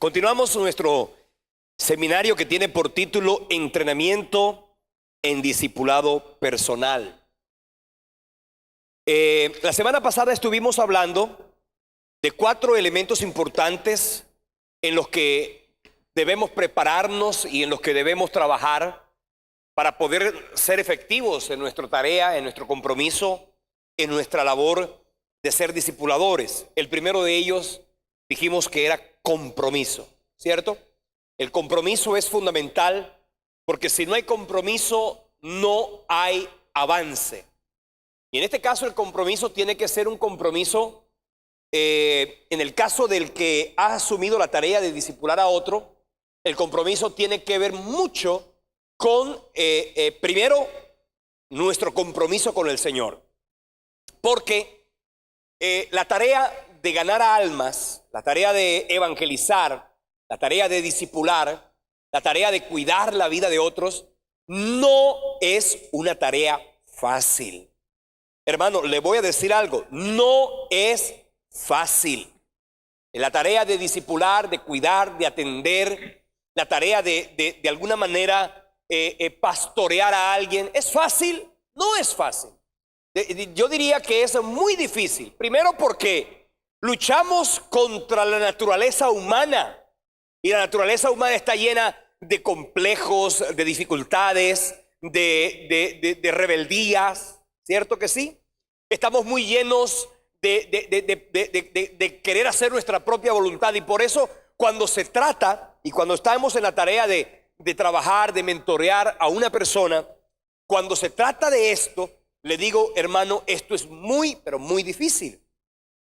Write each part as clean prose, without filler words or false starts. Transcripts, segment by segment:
Continuamos nuestro seminario que tiene por título Entrenamiento en Discipulado Personal. La semana pasada estuvimos hablando de 4 elementos importantes en los que debemos prepararnos y en los que debemos trabajar para poder ser efectivos en nuestra tarea, en nuestro compromiso, en nuestra labor de ser discipuladores. El primero de ellos dijimos que era compromiso, ¿cierto? El compromiso es fundamental porque si no hay compromiso no hay avance. Y en este caso el compromiso tiene que ser un compromiso, en el caso del que ha asumido la tarea de discipular a otro, el compromiso tiene que ver mucho con, primero, nuestro compromiso con el Señor. Porque la tarea de ganar almas, la tarea de evangelizar, la tarea de discipular, la tarea de cuidar la vida de otros, no es una tarea fácil. Hermano, le voy a decir algo, no es fácil. La tarea de discipular, de cuidar, de atender, la tarea de alguna manera pastorear a alguien, ¿es fácil? No es fácil. Yo diría que es muy difícil. Primero porque luchamos contra la naturaleza humana y la naturaleza humana está llena de complejos, de dificultades, de rebeldías, ¿cierto que sí? Estamos muy llenos de querer hacer nuestra propia voluntad y por eso cuando se trata y cuando estamos en la tarea de trabajar, de mentorear a una persona, cuando se trata de esto, le digo, hermano, esto es muy, pero muy difícil.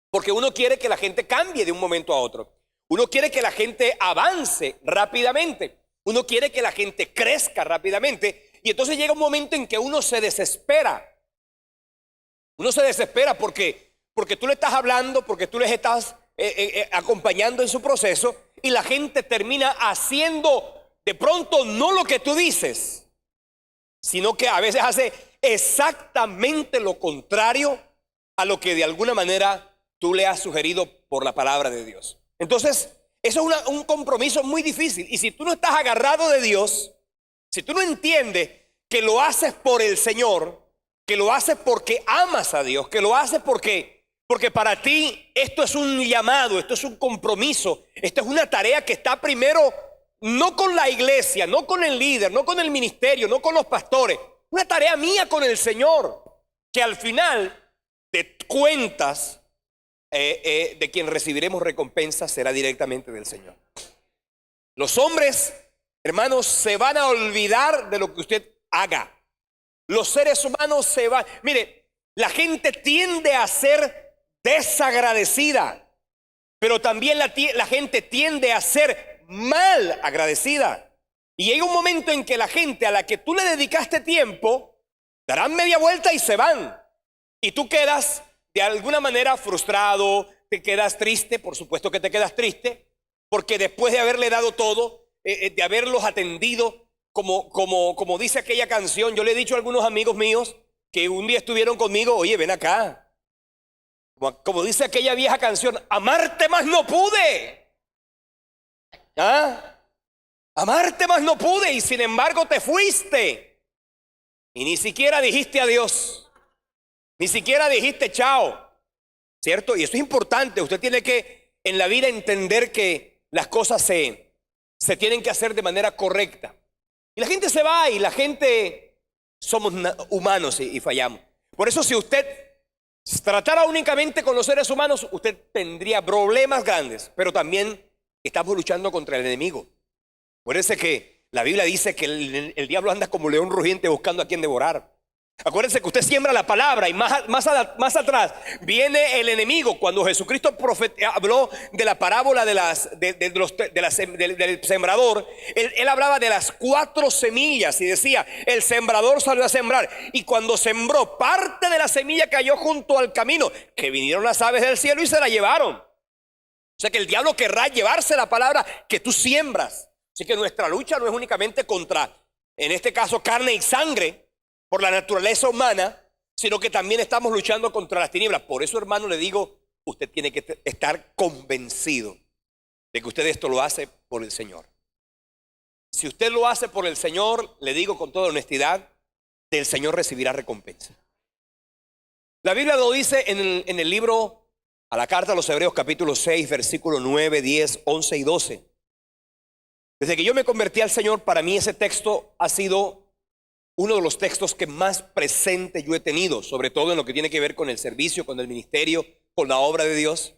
Porque uno quiere que la gente cambie de un momento a otro. Uno quiere que la gente avance rápidamente. Uno quiere que la gente crezca rápidamente. Y entonces llega un momento en que uno se desespera. Uno se desespera porque tú le estás hablando, porque tú les estás acompañando en su proceso. Y la gente termina haciendo de pronto no lo que tú dices, sino que a veces hace exactamente lo contrario a lo que de alguna manera tú le has sugerido por la palabra de Dios. Entonces, eso es un compromiso muy difícil. Y si tú no estás agarrado de Dios, si tú no entiendes que lo haces por el Señor, que lo haces porque amas a Dios, que lo haces porque para ti esto es un llamado, esto es un compromiso, esto es una tarea que está primero no con la iglesia, no con el líder, no con el ministerio, no con los pastores, una tarea mía con el Señor, que al final de cuentas de quien recibiremos recompensa será directamente del Señor. Los hombres, hermanos, se van a olvidar de lo que usted haga. Los seres humanos se van. Mire, la gente tiende a ser desagradecida, pero también la gente tiende a ser mal agradecida. Y llega un momento en que la gente a la que tú le dedicaste tiempo darán media vuelta y se van. Y tú quedas de alguna manera frustrado, te quedas triste, por supuesto que te quedas triste, porque después de haberle dado todo, de haberlos atendido, como dice aquella canción, yo le he dicho a algunos amigos míos que un día estuvieron conmigo, oye, ven acá. Como dice aquella vieja canción, amarte más no pude. ¿Ah? Amarte más no pude y sin embargo te fuiste. Y ni siquiera dijiste adiós. Ni siquiera dijiste chao. ¿Cierto? Y eso es importante. Usted tiene que en la vida entender que las cosas se tienen que hacer de manera correcta. Y la gente se va y la gente somos humanos y fallamos. Por eso si usted tratara únicamente con los seres humanos, usted tendría problemas grandes. Pero también estamos luchando contra el enemigo. Acuérdense que la Biblia dice que el diablo anda como león rugiente buscando a quien devorar. Acuérdense que usted siembra la palabra y más atrás viene el enemigo. Cuando Jesucristo habló de la parábola del sembrador, él hablaba de las 4 semillas y decía, el sembrador salió a sembrar. Y cuando sembró, parte de la semilla cayó junto al camino, que vinieron las aves del cielo y se la llevaron. O sea que el diablo querrá llevarse la palabra que tú siembras. Así que nuestra lucha no es únicamente contra, en este caso, carne y sangre, por la naturaleza humana, sino que también estamos luchando contra las tinieblas. Por eso, hermano, le digo, usted tiene que estar convencido de que usted esto lo hace por el Señor. Si usted lo hace por el Señor, le digo con toda honestidad, del Señor recibirá recompensa. La Biblia lo dice en el libro, a la carta a los Hebreos capítulo 6, versículos 9, 10, 11 y 12. Desde que yo me convertí al Señor, para mí ese texto ha sido uno de los textos que más presente yo he tenido, sobre todo en lo que tiene que ver con el servicio, con el ministerio, con la obra de Dios.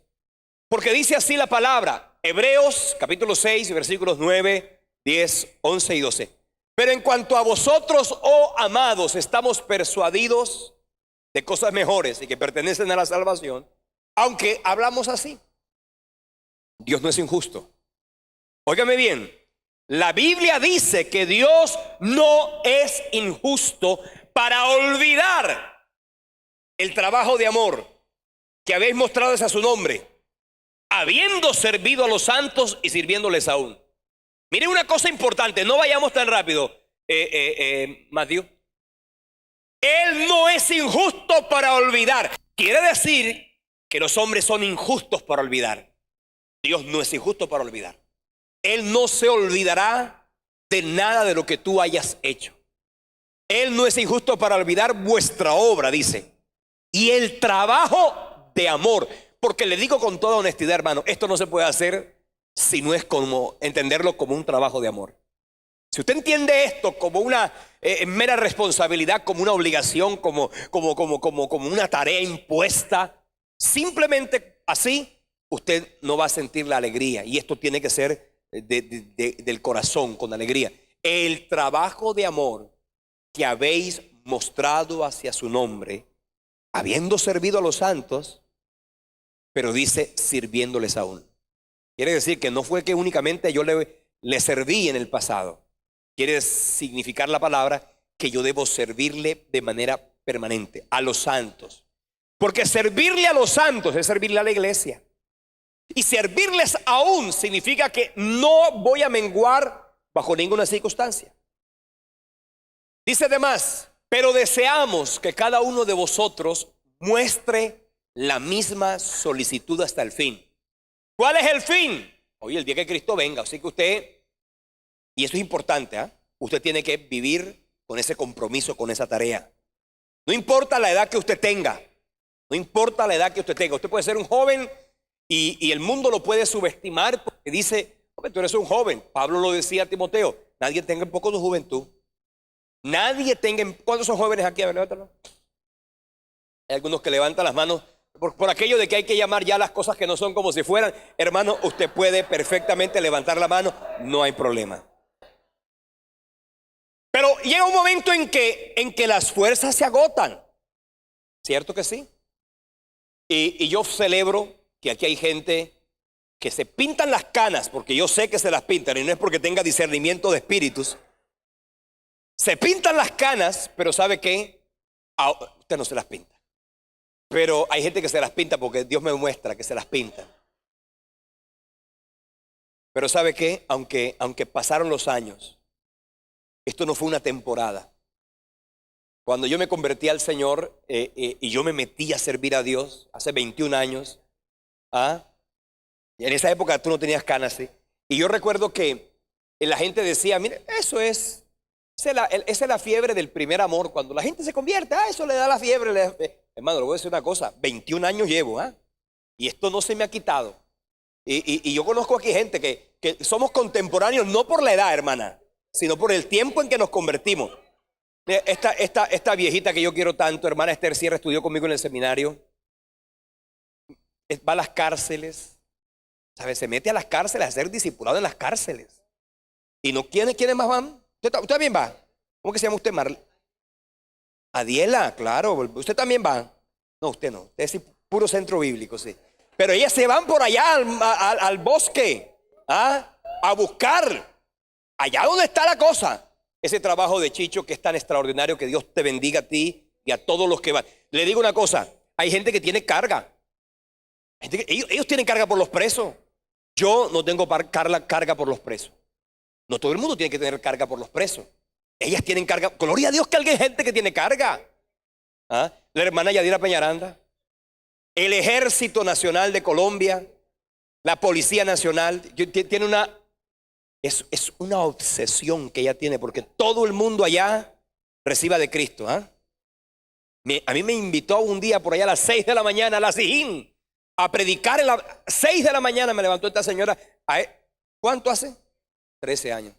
Porque dice así la palabra, Hebreos capítulo 6, versículos 9, 10, 11 y 12. Pero en cuanto a vosotros, oh amados, estamos persuadidos de cosas mejores y que pertenecen a la salvación, aunque hablamos así. Dios no es injusto. Óigame bien, la Biblia dice que Dios no es injusto para olvidar el trabajo de amor que habéis mostrado a su nombre, habiendo servido a los santos y sirviéndoles aún. Miren una cosa importante, no vayamos tan rápido, Matthew. Él no es injusto para olvidar. Quiere decir que los hombres son injustos para olvidar. Dios no es injusto para olvidar. Él no se olvidará de nada de lo que tú hayas hecho. Él no es injusto para olvidar vuestra obra, dice. Y el trabajo de amor. Porque le digo con toda honestidad, hermano, esto no se puede hacer si no es como entenderlo como un trabajo de amor. Si usted entiende esto como una mera responsabilidad, como una obligación, como una tarea impuesta, simplemente así, usted no va a sentir la alegría. Y esto tiene que ser del corazón, con alegría. El trabajo de amor que habéis mostrado hacia su nombre, habiendo servido a los santos, pero dice sirviéndoles aún. Quiere decir que no fue que únicamente yo le serví en el pasado. Quiere significar la palabra que yo debo servirle de manera permanente a los santos. Porque servirle a los santos es servirle a la iglesia. Y servirles aún significa que no voy a menguar bajo ninguna circunstancia. Dice además, pero deseamos que cada uno de vosotros muestre la misma solicitud hasta el fin. ¿Cuál es el fin? Hoy el día que Cristo venga. Así que usted, y eso es importante, usted tiene que vivir con ese compromiso, con esa tarea. No importa la edad que usted tenga. No importa la edad que usted tenga. Usted puede ser un joven y el mundo lo puede subestimar porque dice, tú eres un joven. Pablo lo decía a Timoteo, nadie tenga en poco de juventud. Nadie tenga. ¿Cuántos son jóvenes aquí? A ver, levántalo. Hay algunos que levantan las manos por aquello de que hay que llamar ya las cosas que no son como si fueran. Hermano, usted puede perfectamente levantar la mano, no hay problema. Pero llega un momento en que las fuerzas se agotan. ¿Cierto que sí? Y yo celebro que aquí hay gente que se pintan las canas, porque yo sé que se las pintan, y no es porque tenga discernimiento de espíritus. Se pintan las canas, pero ¿sabe qué? Usted no se las pinta. Pero hay gente que se las pinta porque Dios me muestra que se las pinta. Pero ¿sabe qué? Aunque pasaron los años, esto no fue una temporada. Cuando yo me convertí al Señor y yo me metí a servir a Dios hace 21 años, y en esa época tú no tenías canas, ¿sí? Y yo recuerdo que la gente decía, mire, esa es la fiebre del primer amor. Cuando la gente se convierte, eso le da la fiebre. Hermano, le voy a decir una cosa, 21 años llevo, y esto no se me ha quitado. Y yo conozco aquí gente que somos contemporáneos, no por la edad, hermana, sino por el tiempo en que nos convertimos. Esta viejita que yo quiero tanto, hermana Esther Sierra, estudió conmigo en el seminario. Va a las cárceles, ¿sabe? Se mete a las cárceles a ser discipulado en las cárceles. ¿Y no quiénes más van? ¿Usted también va? ¿Cómo que se llama usted, Adiela, claro. ¿Usted también va? No, usted no. Usted es puro centro bíblico, sí. Pero ellas se van por allá al bosque, a buscar allá donde está la cosa. Ese trabajo de Chicho que es tan extraordinario, que Dios te bendiga a ti y a todos los que van. Le digo una cosa, hay gente que tiene carga. Ellos tienen carga por los presos. Yo no tengo carga por los presos. No todo el mundo tiene que tener carga por los presos. Ellas tienen carga. Gloria a Dios que hay gente que tiene carga. La hermana Yadira Peñaranda, el Ejército Nacional de Colombia, la Policía Nacional, tiene una, es una obsesión que ella tiene porque todo el mundo allá reciba de Cristo. ¿Ah? A mí me invitó un día por allá a las 6 de la mañana a la Sijín a predicar. A las 6 de la mañana me levantó esta señora. ¿Cuánto hace? 13 años.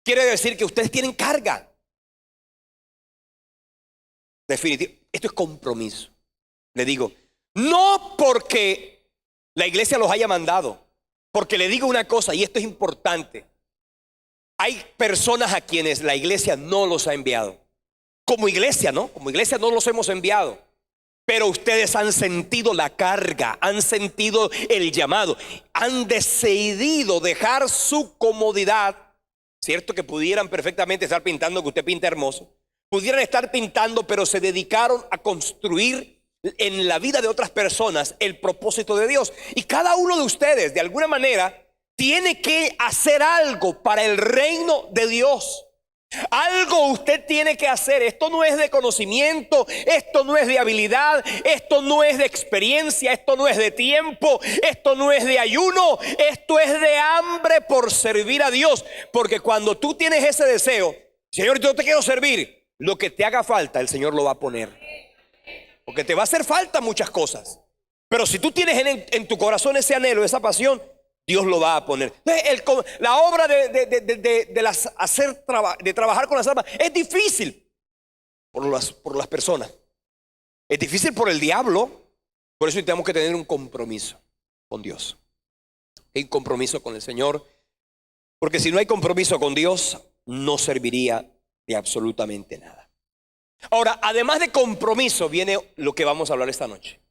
Quiere decir que ustedes tienen carga. Definitivo. Esto es compromiso. Le digo, no porque la iglesia los haya mandado, porque le digo una cosa, y esto es importante. Hay personas a quienes la iglesia no los ha enviado. Como iglesia, ¿no? Como iglesia no los hemos enviado. Pero ustedes han sentido la carga, han sentido el llamado, han decidido dejar su comodidad. Cierto que pudieran perfectamente estar pintando, que usted pinta hermoso. Pudieran estar pintando, pero se dedicaron a construir en la vida de otras personas el propósito de Dios. Y cada uno de ustedes, de alguna manera, tiene que hacer algo para el reino de Dios. Algo usted tiene que hacer. Esto no es de conocimiento, esto no es de habilidad, esto no es de experiencia, esto no es de tiempo, esto no es de ayuno, esto es de hambre por servir a Dios. Porque cuando tú tienes ese deseo, Señor, yo te quiero servir, lo que te haga falta el Señor lo va a poner. Porque te va a hacer falta muchas cosas, pero si tú tienes en tu corazón ese anhelo, esa pasión, Dios lo va a poner. La obra de trabajar con las almas es difícil por las personas. Es difícil por el diablo. Por eso tenemos que tener un compromiso con Dios. Hay un compromiso con el Señor. Porque si no hay compromiso con Dios, no serviría de absolutamente nada. Ahora, además de compromiso, viene lo que vamos a hablar esta noche.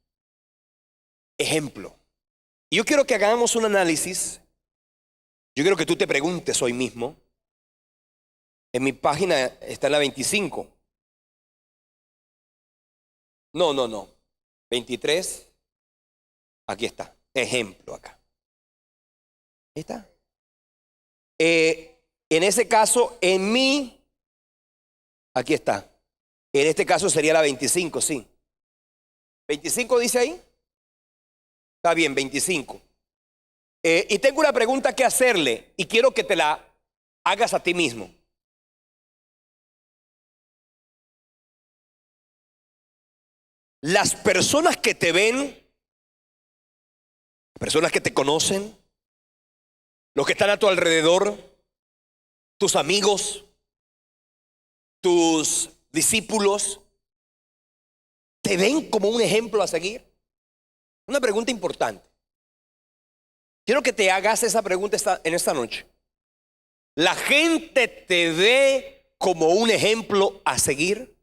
Ejemplo. Y yo quiero que hagamos un análisis. Yo quiero que tú te preguntes hoy mismo. En mi página está en la 25. No. 23. Aquí está. Ejemplo acá. Ahí está. En ese caso, en mí. Aquí está. En este caso sería la 25, sí. ¿25 dice ahí? Está bien, 25. Y tengo una pregunta que hacerle y quiero que te la hagas a ti mismo. Las personas que te ven, personas que te conocen, los que están a tu alrededor, tus amigos, tus discípulos, ¿te ven como un ejemplo a seguir? Una pregunta importante. Quiero que te hagas esa pregunta en esta noche. ¿La gente te ve como un ejemplo a seguir?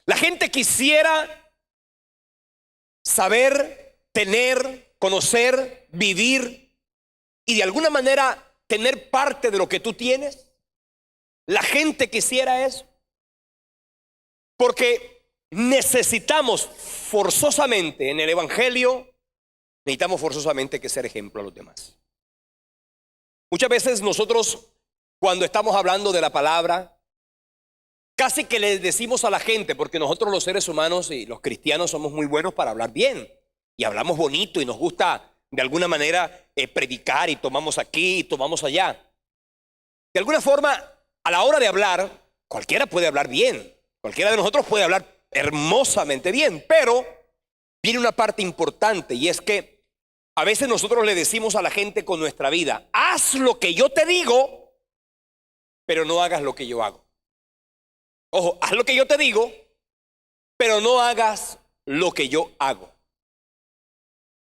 La gente quisiera saber, tener, conocer, vivir y de alguna manera tener parte de lo que tú tienes. La gente quisiera eso. Porque necesitamos forzosamente en el evangelio, necesitamos forzosamente que ser ejemplo a los demás. Muchas veces nosotros, cuando estamos hablando de la palabra, casi que le decimos a la gente, porque nosotros los seres humanos y los cristianos somos muy buenos para hablar bien y hablamos bonito y nos gusta de alguna manera predicar y tomamos aquí y tomamos allá. De alguna forma, a la hora de hablar, cualquiera puede hablar bien, cualquiera de nosotros puede hablar hermosamente bien, pero viene una parte importante y es que a veces nosotros le decimos a la gente con nuestra vida, haz lo que yo te digo, pero no hagas lo que yo hago. Ojo, haz lo que yo te digo, pero no hagas lo que yo hago.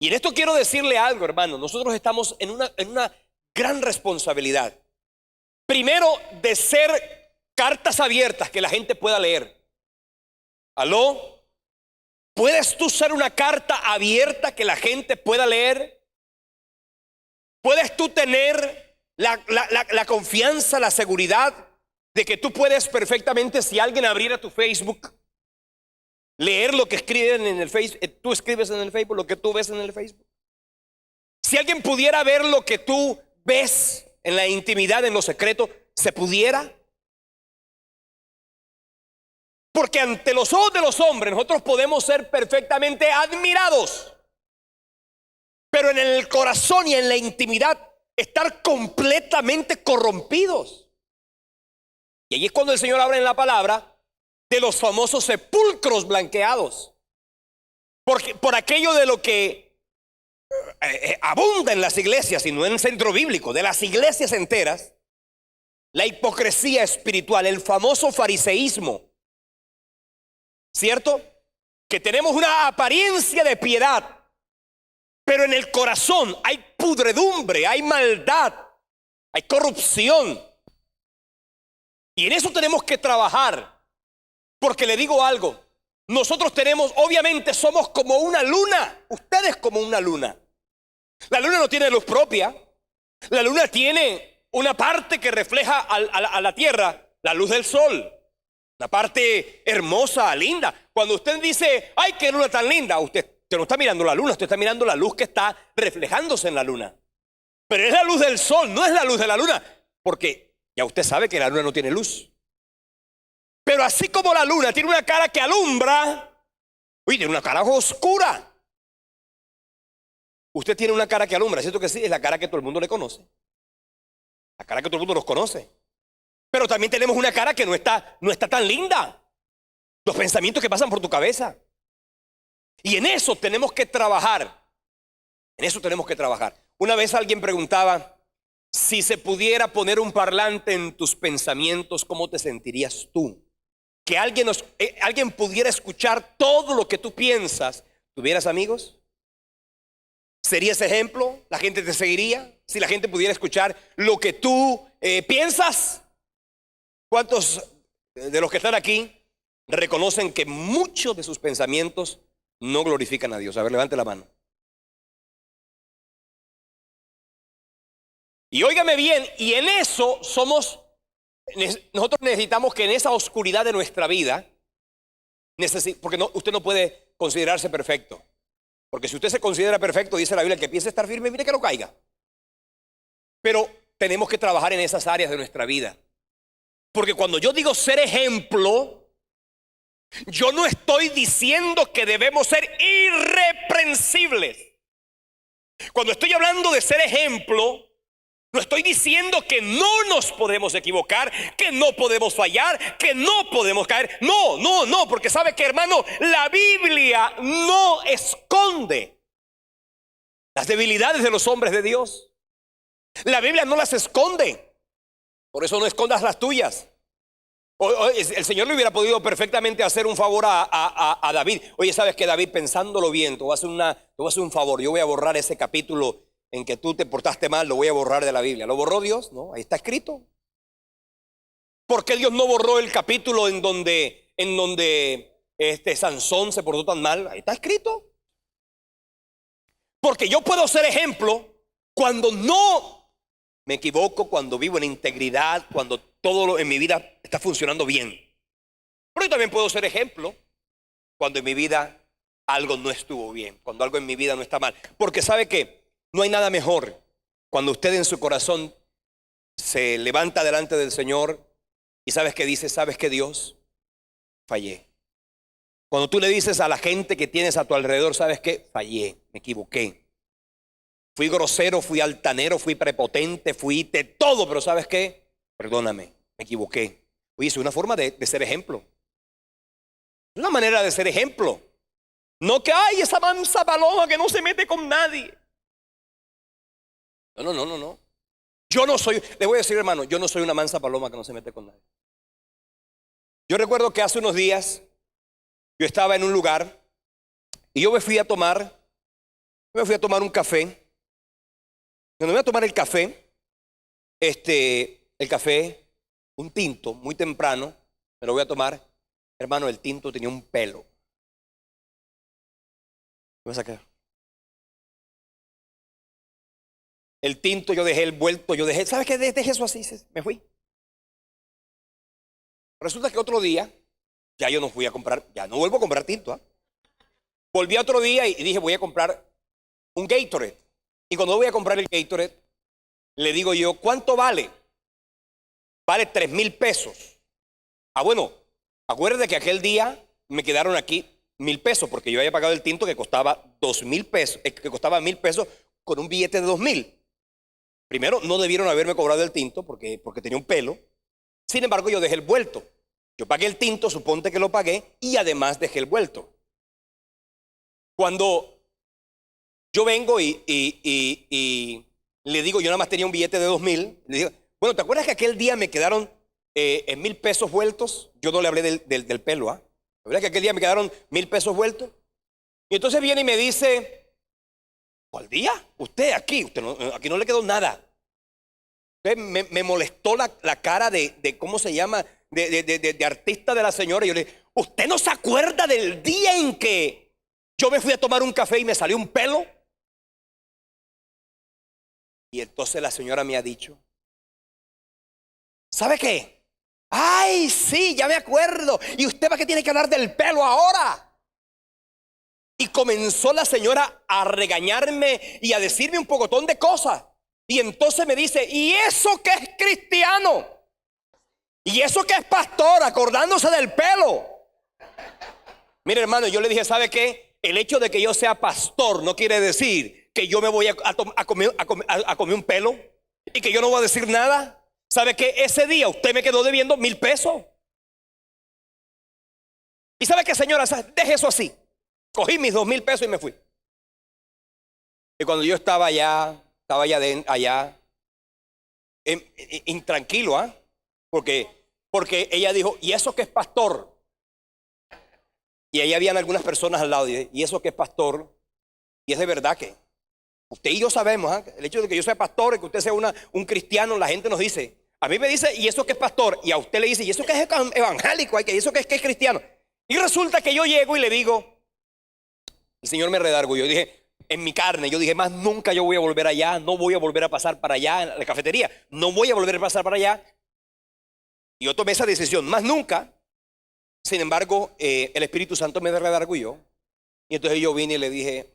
Y en esto quiero decirle algo, hermano. Nosotros estamos en una gran responsabilidad. Primero, de ser cartas abiertas que la gente pueda leer. ¿Aló? ¿Puedes tú ser una carta abierta que la gente pueda leer? ¿Puedes tú tener la confianza, la seguridad de que tú puedes perfectamente, si alguien abriera tu Facebook, leer lo que escriben en el Facebook, tú escribes en el Facebook, lo que tú ves en el Facebook? Si alguien pudiera ver lo que tú ves en la intimidad, en lo secreto, ¿se pudiera? Porque ante los ojos de los hombres nosotros podemos ser perfectamente admirados. pero en el corazón y en la intimidad estar completamente corrompidos. Y allí es cuando el Señor habla en la palabra de los famosos sepulcros blanqueados. Porque por aquello de lo que abunda en las iglesias y no en el centro bíblico, de las iglesias enteras, la hipocresía espiritual, el famoso fariseísmo, ¿cierto? Que tenemos una apariencia de piedad, pero en el corazón hay pudredumbre, hay maldad, hay corrupción. Y en eso tenemos que trabajar, porque le digo algo, nosotros tenemos, obviamente somos como una luna, ustedes como una luna. La luna no tiene luz propia, la luna tiene una parte que refleja a la tierra, la luz del sol, una parte hermosa, linda. Cuando usted dice, ay, qué luna tan linda, usted no está mirando la luna, usted está mirando la luz que está reflejándose en la luna. Pero es la luz del sol, no es la luz de la luna, porque ya usted sabe que la luna no tiene luz. Pero así como la luna tiene una cara que alumbra, tiene una cara oscura. Usted tiene una cara que alumbra, ¿cierto que sí? Es la cara que todo el mundo le conoce. La cara que todo el mundo nos conoce. Pero también tenemos una cara que no está tan linda. Los pensamientos que pasan por tu cabeza. Y en eso tenemos que trabajar. En eso tenemos que trabajar. Una vez alguien preguntaba, si se pudiera poner un parlante en tus pensamientos, ¿cómo te sentirías tú? Que alguien pudiera escuchar todo lo que tú piensas. ¿Tuvieras amigos? ¿Serías ejemplo? ¿La gente te seguiría? Si la gente pudiera escuchar lo que tú piensas. ¿Cuántos de los que están aquí reconocen que muchos de sus pensamientos no glorifican a Dios? A ver, levante la mano. Y óigame bien, y en eso nosotros necesitamos que en esa oscuridad de nuestra vida, porque usted no puede considerarse perfecto. Porque si usted se considera perfecto, dice la Biblia, el que piense estar firme, mire que no caiga. Pero tenemos que trabajar en esas áreas de nuestra vida. Porque cuando yo digo ser ejemplo, yo no estoy diciendo que debemos ser irreprensibles. Cuando estoy hablando de ser ejemplo, no estoy diciendo que no nos podemos equivocar, que no podemos fallar, que no podemos caer. No, porque sabe que, hermano, la Biblia no esconde las debilidades de los hombres de Dios. La Biblia no las esconde. Por eso no escondas las tuyas. El Señor le hubiera podido perfectamente hacer un favor a David. Oye, ¿sabes qué, David? Pensándolo bien, te voy a hacer un favor. Yo voy a borrar ese capítulo en que tú te portaste mal, lo voy a borrar de la Biblia. ¿Lo borró Dios? No, ahí está escrito. ¿Por qué Dios no borró el capítulo en donde Sansón se portó tan mal? Ahí está escrito. Porque yo puedo ser ejemplo cuando no me equivoco, cuando vivo en integridad, cuando todo en mi vida está funcionando bien. Pero yo también puedo ser ejemplo cuando en mi vida algo no estuvo bien, cuando algo en mi vida no está mal. Porque sabe que no hay nada mejor cuando usted en su corazón se levanta delante del Señor y sabes que dice, sabes que Dios, fallé. Cuando tú le dices a la gente que tienes a tu alrededor, sabes que fallé, me equivoqué. Fui grosero, fui altanero, fui prepotente, fui de todo, pero ¿sabes qué? Perdóname, me equivoqué. Oye, es una forma de ser ejemplo. Es una manera de ser ejemplo. No que hay esa mansa paloma que no se mete con nadie. No. Yo no soy, le voy a decir, hermano, yo no soy una mansa paloma que no se mete con nadie. Yo recuerdo que hace unos días yo estaba en un lugar y yo me fui a tomar un café. Cuando me voy a tomar el café, un tinto, muy temprano, me lo voy a tomar. Hermano, el tinto tenía un pelo. ¿Qué vas a sacar? El tinto yo dejé, el vuelto yo dejé. ¿Sabes qué? Dejé eso así, me fui. Resulta que otro día, ya yo no fui a comprar, ya no vuelvo a comprar tinto. ¿Eh? Volví otro día y dije, voy a comprar un Gatorade. Y cuando voy a comprar el Gatorade, le digo yo, ¿cuánto vale? Vale 3,000 pesos. Ah, bueno, acuérdate que aquel día me quedaron aquí 1,000 pesos, porque yo había pagado el tinto que costaba 2,000 pesos, que costaba 1,000 pesos con un billete de 2,000. Primero, no debieron haberme cobrado el tinto porque tenía un pelo. Sin embargo, yo dejé el vuelto. Yo pagué el tinto, suponte que lo pagué, y además dejé el vuelto. Cuando yo vengo y le digo, yo nada más tenía un billete de 2,000, le digo, bueno, ¿te acuerdas que aquel día me quedaron 1,000 pesos vueltos? Yo no le hablé del pelo, ¿ah? ¿Te acuerdas que aquel día me quedaron 1,000 pesos vueltos? Y entonces viene y me dice, ¿cuál día? Usted aquí no le quedó nada. Entonces me molestó la cara de ¿cómo se llama? De artista de la señora. Y yo le dije, ¿usted no se acuerda del día en que yo me fui a tomar un café y me salió un pelo? Y entonces la señora me ha dicho, ¿sabe qué? Ay, sí, ya me acuerdo. ¿Y usted para qué tiene que hablar del pelo ahora? Y comenzó la señora a regañarme y a decirme un pocotón de cosas. Y entonces me dice, ¿y eso que es cristiano? ¿Y eso que es pastor? Acordándose del pelo. Mire, hermano, yo le dije, ¿sabe qué? El hecho de que yo sea pastor no quiere decir que yo me voy a comer un pelo y que yo no voy a decir nada. ¿Sabe qué? Ese día usted me quedó debiendo 1,000 pesos. ¿Y sabe qué, señora? Deje eso así. Cogí mis 2,000 pesos y me fui. Y cuando yo estaba allá intranquilo, ¿ah? Porque ella dijo, ¿y eso que es pastor? Y ahí habían algunas personas al lado. ¿Y eso que es pastor? Y es de verdad que usted y yo sabemos, ¿ah? El hecho de que yo sea pastor y que usted sea un cristiano, la gente nos dice, a mí me dice, ¿y eso que es pastor? Y a usted le dice, ¿y eso que es evangélico? ¿Y eso que es cristiano? Y resulta que yo llego y le digo, el Señor me redarguyó. Yo dije, en mi carne, yo dije, más nunca yo voy a volver allá, no voy a volver a pasar para allá en la cafetería, no voy a volver a pasar para allá. Y yo tomé esa decisión, más nunca. Sin embargo, el Espíritu Santo me redarguyó. Y entonces yo vine y le dije,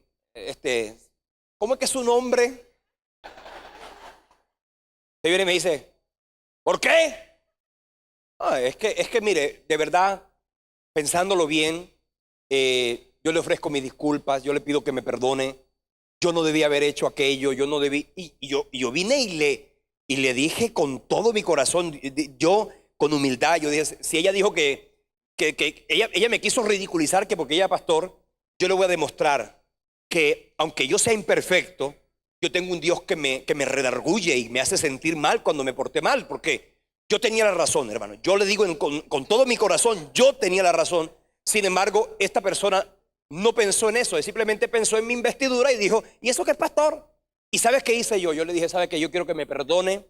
¿cómo es que es su nombre? Y viene y me dice, ¿por qué? Es que mire, de verdad, pensándolo bien, yo le ofrezco mis disculpas, yo le pido que me perdone. Yo no debía haber hecho aquello, yo no debí. Y yo vine y le dije con todo mi corazón, yo con humildad, yo dije, si ella dijo que ella me quiso ridiculizar que porque ella es pastor, yo le voy a demostrar que aunque yo sea imperfecto, yo tengo un Dios que me redarguye y me hace sentir mal cuando me porté mal, porque yo tenía la razón, hermano. Yo le digo con todo mi corazón, yo tenía la razón. Sin embargo, esta persona no pensó en eso, simplemente pensó en mi investidura y dijo, ¿y eso qué es pastor? ¿Y sabes qué hice yo? Yo le dije, ¿sabes qué? Yo quiero que me perdone.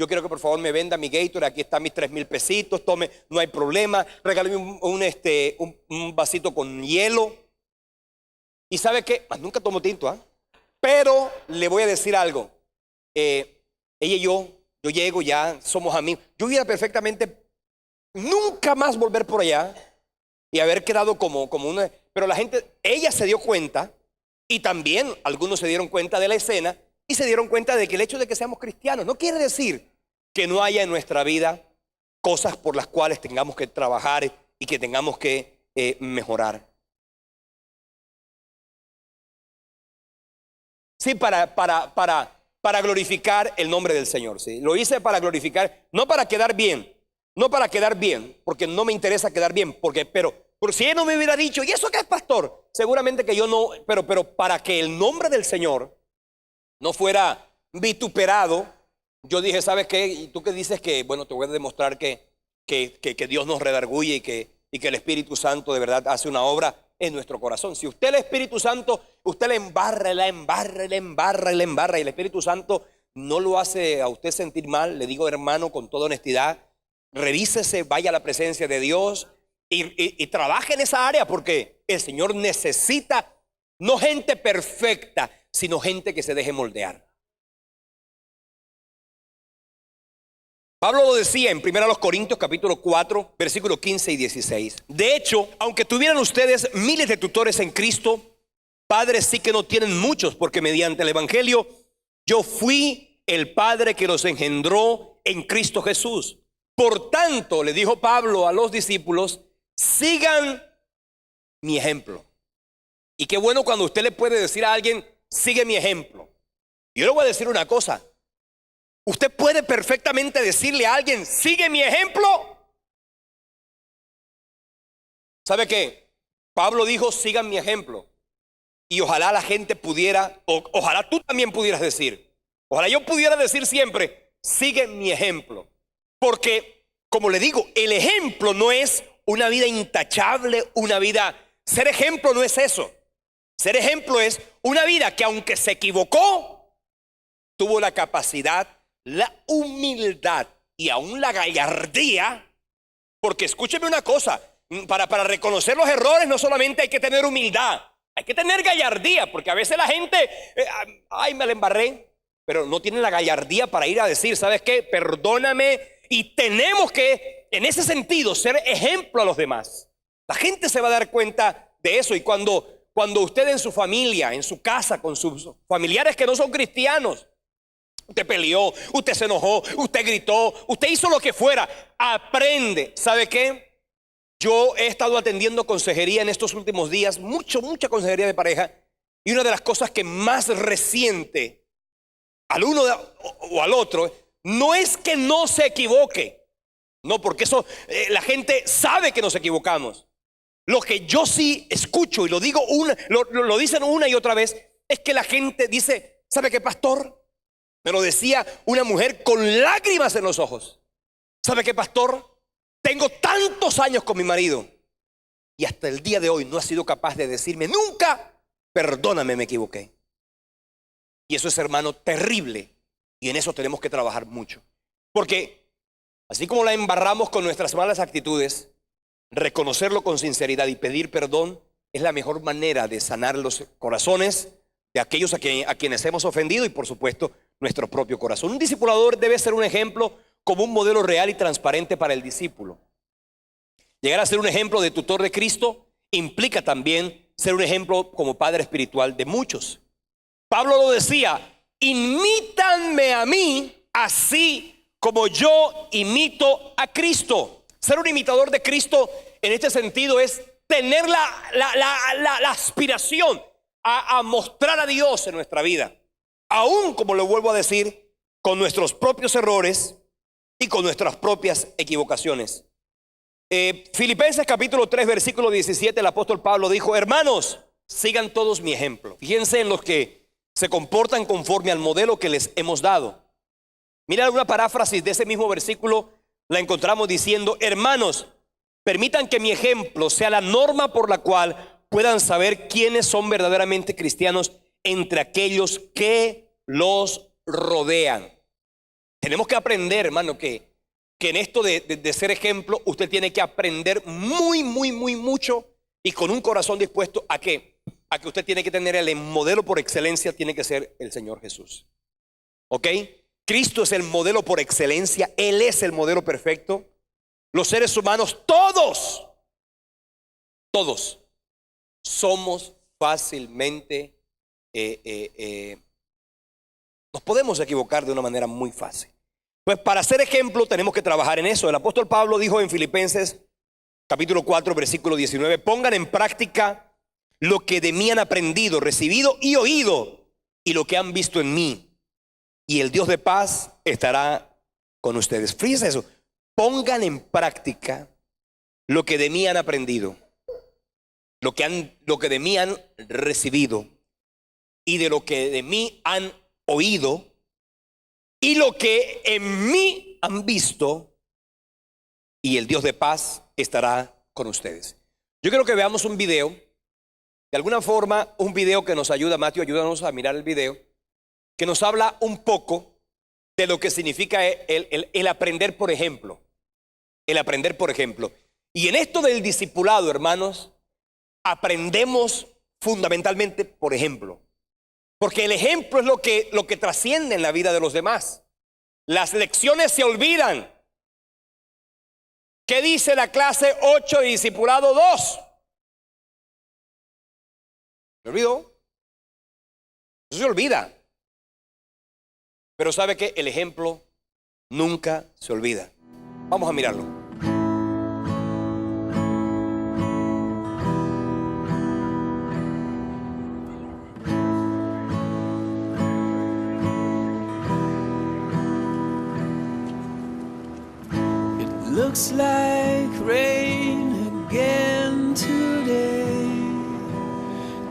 Yo quiero que por favor me venda mi Gatorade, aquí están mis 3,000 pesitos, tome, no hay problema. Regálame un vasito con hielo. ¿Y sabe qué? Nunca tomo tinto, ¿ah? Pero le voy a decir algo. Ella y yo llego ya, somos amigos. Yo hubiera perfectamente nunca más volver por allá y haber quedado como una... Pero la gente, ella se dio cuenta y también algunos se dieron cuenta de la escena y se dieron cuenta de que el hecho de que seamos cristianos no quiere decir que no haya en nuestra vida cosas por las cuales tengamos que trabajar y que tengamos que mejorar. Sí, para glorificar el nombre del Señor. ¿Sí? Lo hice para glorificar, no para quedar bien, porque no me interesa quedar bien, pero por si él no me hubiera dicho, ¿y eso qué es pastor? Seguramente que yo no, pero para que el nombre del Señor no fuera vituperado, yo dije, ¿sabes qué? Y tú que dices que, bueno, te voy a demostrar que Dios nos redarguye y que el Espíritu Santo de verdad hace una obra en nuestro corazón. Si usted el Espíritu Santo, usted le embarra y el Espíritu Santo no lo hace a usted sentir mal, le digo, hermano, con toda honestidad, revísese, vaya a la presencia de Dios y trabaje en esa área, porque el Señor necesita no gente perfecta, sino gente que se deje moldear. Pablo lo decía en 1 Corintios capítulo 4, versículos 15 y 16. De hecho, aunque tuvieran ustedes miles de tutores en Cristo, padres sí que no tienen muchos, porque mediante el Evangelio yo fui el padre que los engendró en Cristo Jesús. Por tanto, le dijo Pablo a los discípulos, sigan mi ejemplo. Y qué bueno cuando usted le puede decir a alguien, sigue mi ejemplo. Yo le voy a decir una cosa. Usted puede perfectamente decirle a alguien, sigue mi ejemplo. ¿Sabe qué? Pablo dijo, sigan mi ejemplo. Y ojalá la gente pudiera, ojalá tú también pudieras decir, ojalá yo pudiera decir siempre, sigue mi ejemplo. Porque, como le digo, el ejemplo no es una vida intachable, una vida, ser ejemplo no es eso. Ser ejemplo es una vida que aunque se equivocó, tuvo la capacidad, la humildad y aún la gallardía. Porque escúcheme una cosa, para reconocer los errores no solamente hay que tener humildad, hay que tener gallardía, porque a veces la gente, ay, me la embarré, pero no tiene la gallardía para ir a decir, ¿sabes qué? Perdóname. Y tenemos que, en ese sentido, ser ejemplo a los demás. La gente se va a dar cuenta de eso. Y cuando usted en su familia, en su casa, con sus familiares que no son cristianos, usted peleó, usted se enojó, usted gritó, usted hizo lo que fuera, aprende. ¿Sabe qué? Yo he estado atendiendo consejería en estos últimos días, mucha consejería de pareja, y una de las cosas que más resiente al uno o al otro no es que no se equivoque, no, porque eso la gente sabe que nos equivocamos. Lo que yo sí escucho y lo digo lo dicen una y otra vez, es que la gente dice, ¿sabe qué, pastor? Me lo decía una mujer con lágrimas en los ojos. ¿Sabe qué, pastor? Tengo tantos años con mi marido y hasta el día de hoy no ha sido capaz de decirme nunca, perdóname, me equivoqué. Y eso es, hermano, terrible. Y en eso tenemos que trabajar mucho. Porque así como la embarramos con nuestras malas actitudes, reconocerlo con sinceridad y pedir perdón es la mejor manera de sanar los corazones de aquellos a quienes hemos ofendido y, por supuesto, nuestro propio corazón. Un discipulador debe ser un ejemplo como un modelo real y transparente para el discípulo. Llegar a ser un ejemplo de tutor de Cristo implica también ser un ejemplo como padre espiritual de muchos. Pablo lo decía, imítanme a mí así como yo imito a Cristo. Ser un imitador de Cristo en este sentido es tener la aspiración a mostrar a Dios en nuestra vida. Aún, como lo vuelvo a decir, con nuestros propios errores y con nuestras propias equivocaciones. Filipenses capítulo 3 versículo 17, el apóstol Pablo dijo, hermanos, sigan todos mi ejemplo. Fíjense en los que se comportan conforme al modelo que les hemos dado. Mira una paráfrasis de ese mismo versículo, la encontramos diciendo, hermanos, permitan que mi ejemplo sea la norma por la cual puedan saber quiénes son verdaderamente cristianos entre aquellos que los rodean. Tenemos que aprender, hermano, que en esto de ser ejemplo, usted tiene que aprender mucho y con un corazón dispuesto a que usted tiene que tener el modelo por excelencia, tiene que ser el Señor Jesús. ¿Ok? Cristo es el modelo por excelencia, Él es el modelo perfecto. Los seres humanos, todos somos fácilmente, nos podemos equivocar de una manera muy fácil. Pues para ser ejemplo tenemos que trabajar en eso. El apóstol Pablo dijo en Filipenses capítulo 4 versículo 19, pongan en práctica lo que de mí han aprendido, recibido y oído, y lo que han visto en mí, y el Dios de paz estará con ustedes. Fíjense eso, pongan en práctica lo que de mí han aprendido, lo que de mí han recibido, y de lo que de mí han oído, y lo que en mí han visto, y el Dios de paz estará con ustedes. Yo quiero que veamos un video, de alguna forma un video que nos ayuda. Matthew, ayúdanos a mirar el video, que nos habla un poco de lo que significa el aprender por ejemplo. El aprender por ejemplo. Y en esto del discipulado, hermanos, aprendemos fundamentalmente por ejemplo. Porque el ejemplo es lo que trasciende en la vida de los demás. Las lecciones se olvidan. ¿Qué dice la clase 8 de discipulado 2? ¿Se olvidó? Eso se olvida. Pero ¿sabe qué? El ejemplo nunca se olvida. Vamos a mirarlo. Looks like rain again today.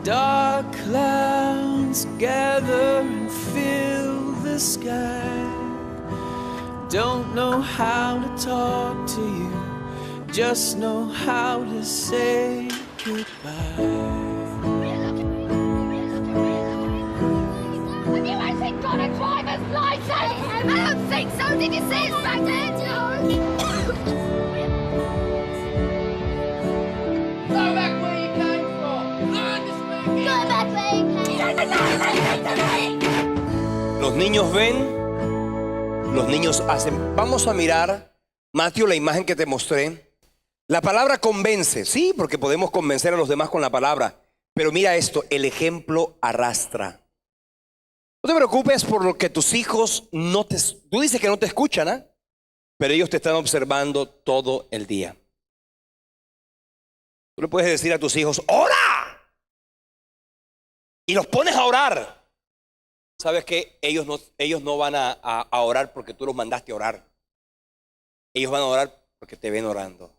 Dark clouds gather and fill the sky. Don't know how to talk to you, just know how to say goodbye. Have you actually got a driver's license? I don't think so. Did you see it back there? Go back where you came from. Learn to speak English. Go back where you came from. Los niños ven, los niños hacen. Vamos a mirar, Mateo, la imagen que te mostré. La palabra convence, sí, porque podemos convencer a los demás con la palabra. Pero mira esto, el ejemplo arrastra. No te preocupes por lo que tus hijos no te... Tú dices que no te escuchan, ¿ah? Pero ellos te están observando todo el día. Tú le puedes decir a tus hijos, ¡ora! Y los pones a orar. ¿Sabes qué? Ellos no van a orar porque tú los mandaste a orar. Ellos van a orar porque te ven orando.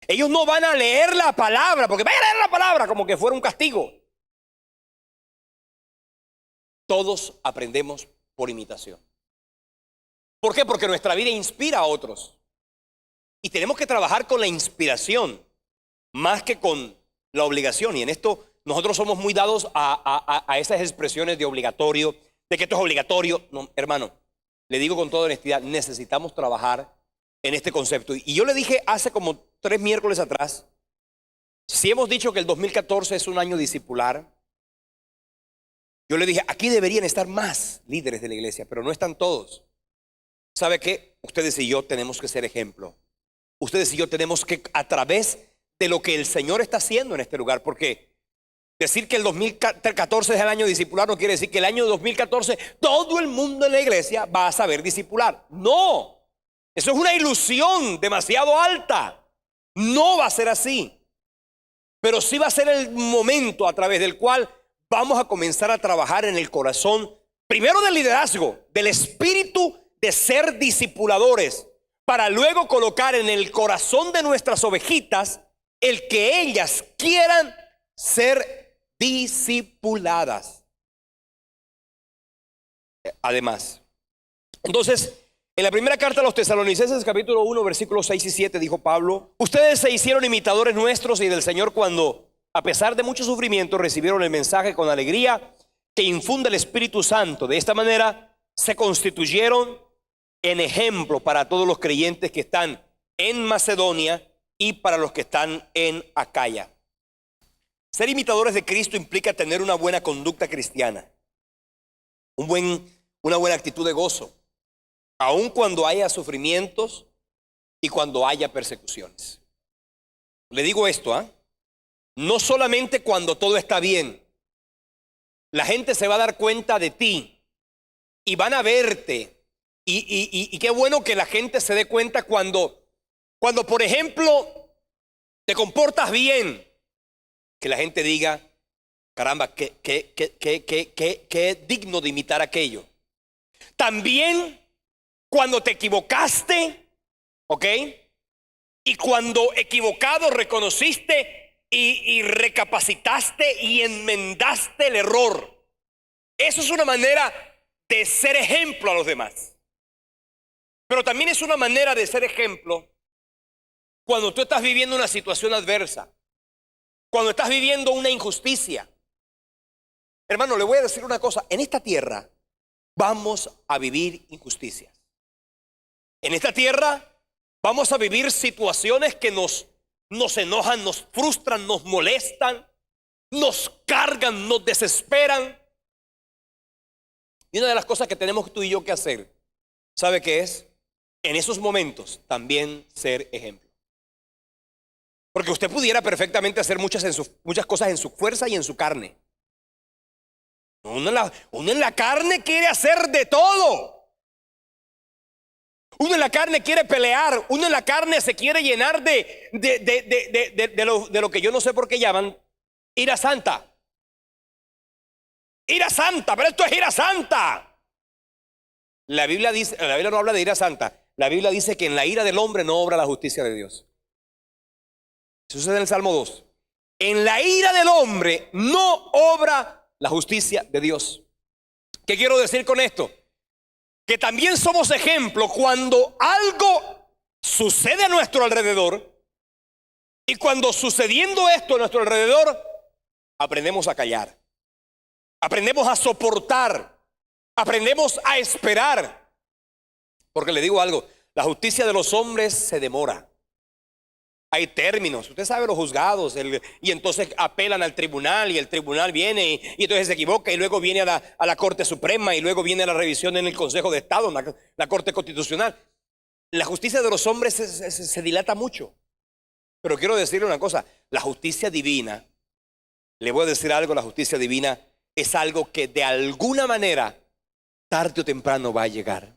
Ellos no van a leer la palabra porque vayan a leer la palabra como que fuera un castigo. Todos aprendemos por imitación. ¿Por qué? Porque nuestra vida inspira a otros. Y tenemos que trabajar con la inspiración más que con la obligación. Y en esto nosotros somos muy dados a esas expresiones de obligatorio, de que esto es obligatorio. No, hermano, le digo con toda honestidad, necesitamos trabajar en este concepto. Y yo le dije hace como 3 miércoles atrás, si hemos dicho que el 2014 es un año discipular, yo le dije, aquí deberían estar más líderes de la iglesia, pero no están todos. ¿Sabe qué? Ustedes y yo tenemos que ser ejemplo. Ustedes y yo tenemos que, a través de lo que el Señor está haciendo en este lugar, porque decir que el 2014 es el año discipular no quiere decir que el año 2014 todo el mundo en la iglesia va a saber discipular. No, eso es una ilusión demasiado alta. No va a ser así. Pero sí va a ser el momento a través del cual vamos a comenzar a trabajar en el corazón, primero del liderazgo, del espíritu de ser discipuladores, para luego colocar en el corazón de nuestras ovejitas el que ellas quieran ser discipuladas. Además, entonces, en la primera carta a los Tesalonicenses, capítulo 1, versículos 6 y 7, dijo Pablo: ustedes se hicieron imitadores nuestros y del Señor cuando, a pesar de mucho sufrimiento, recibieron el mensaje con alegría que infunde el Espíritu Santo. De esta manera se constituyeron en ejemplo para todos los creyentes que están en Macedonia y para los que están en Acaya. Ser imitadores de Cristo implica tener una buena conducta cristiana, una buena actitud de gozo, aun cuando haya sufrimientos y cuando haya persecuciones. Le digo esto, no solamente cuando todo está bien. La gente se va a dar cuenta de ti y van a verte. Y qué bueno que la gente se dé cuenta cuando por ejemplo, te comportas bien. Que la gente diga, caramba, qué digno de imitar aquello. También cuando te equivocaste, ¿ok? Y cuando equivocado reconociste y recapacitaste y enmendaste el error. Eso es una manera de ser ejemplo a los demás. Pero también es una manera de ser ejemplo cuando tú estás viviendo una situación adversa, cuando estás viviendo una injusticia. Hermano, le voy a decir una cosa, en esta tierra vamos a vivir injusticias. En esta tierra vamos a vivir situaciones que nos enojan, nos frustran, nos molestan, nos cargan, nos desesperan. Y una de las cosas que tenemos tú y yo que hacer, ¿sabe qué es? En esos momentos también ser ejemplo. Porque usted pudiera perfectamente hacer muchas cosas en su fuerza y en su carne. Uno en la carne quiere hacer de todo. Uno en la carne quiere pelear. Uno en la carne se quiere llenar de lo que yo no sé por qué llaman ira santa. Ira santa, pero esto es ira santa. La Biblia no habla de ira santa. la Biblia dice que en la ira del hombre no obra la justicia de Dios. Eso sucede en el Salmo 2. En la ira del hombre no obra la justicia de Dios. ¿Qué quiero decir con esto? Que también somos ejemplo cuando algo sucede a nuestro alrededor, y cuando sucediendo esto a nuestro alrededor, aprendemos a callar, aprendemos a soportar, aprendemos a esperar. Porque le digo algo, la justicia de los hombres se demora. Hay términos, usted sabe, los juzgados, y entonces apelan al tribunal, y el tribunal viene y entonces se equivoca, y luego viene a la Corte Suprema, y luego viene a la revisión en el Consejo de Estado, en la Corte Constitucional. La justicia de los hombres se dilata mucho. Pero quiero decirle una cosa, la justicia divina, le voy a decir algo, la justicia divina es algo que de alguna manera, tarde o temprano va a llegar.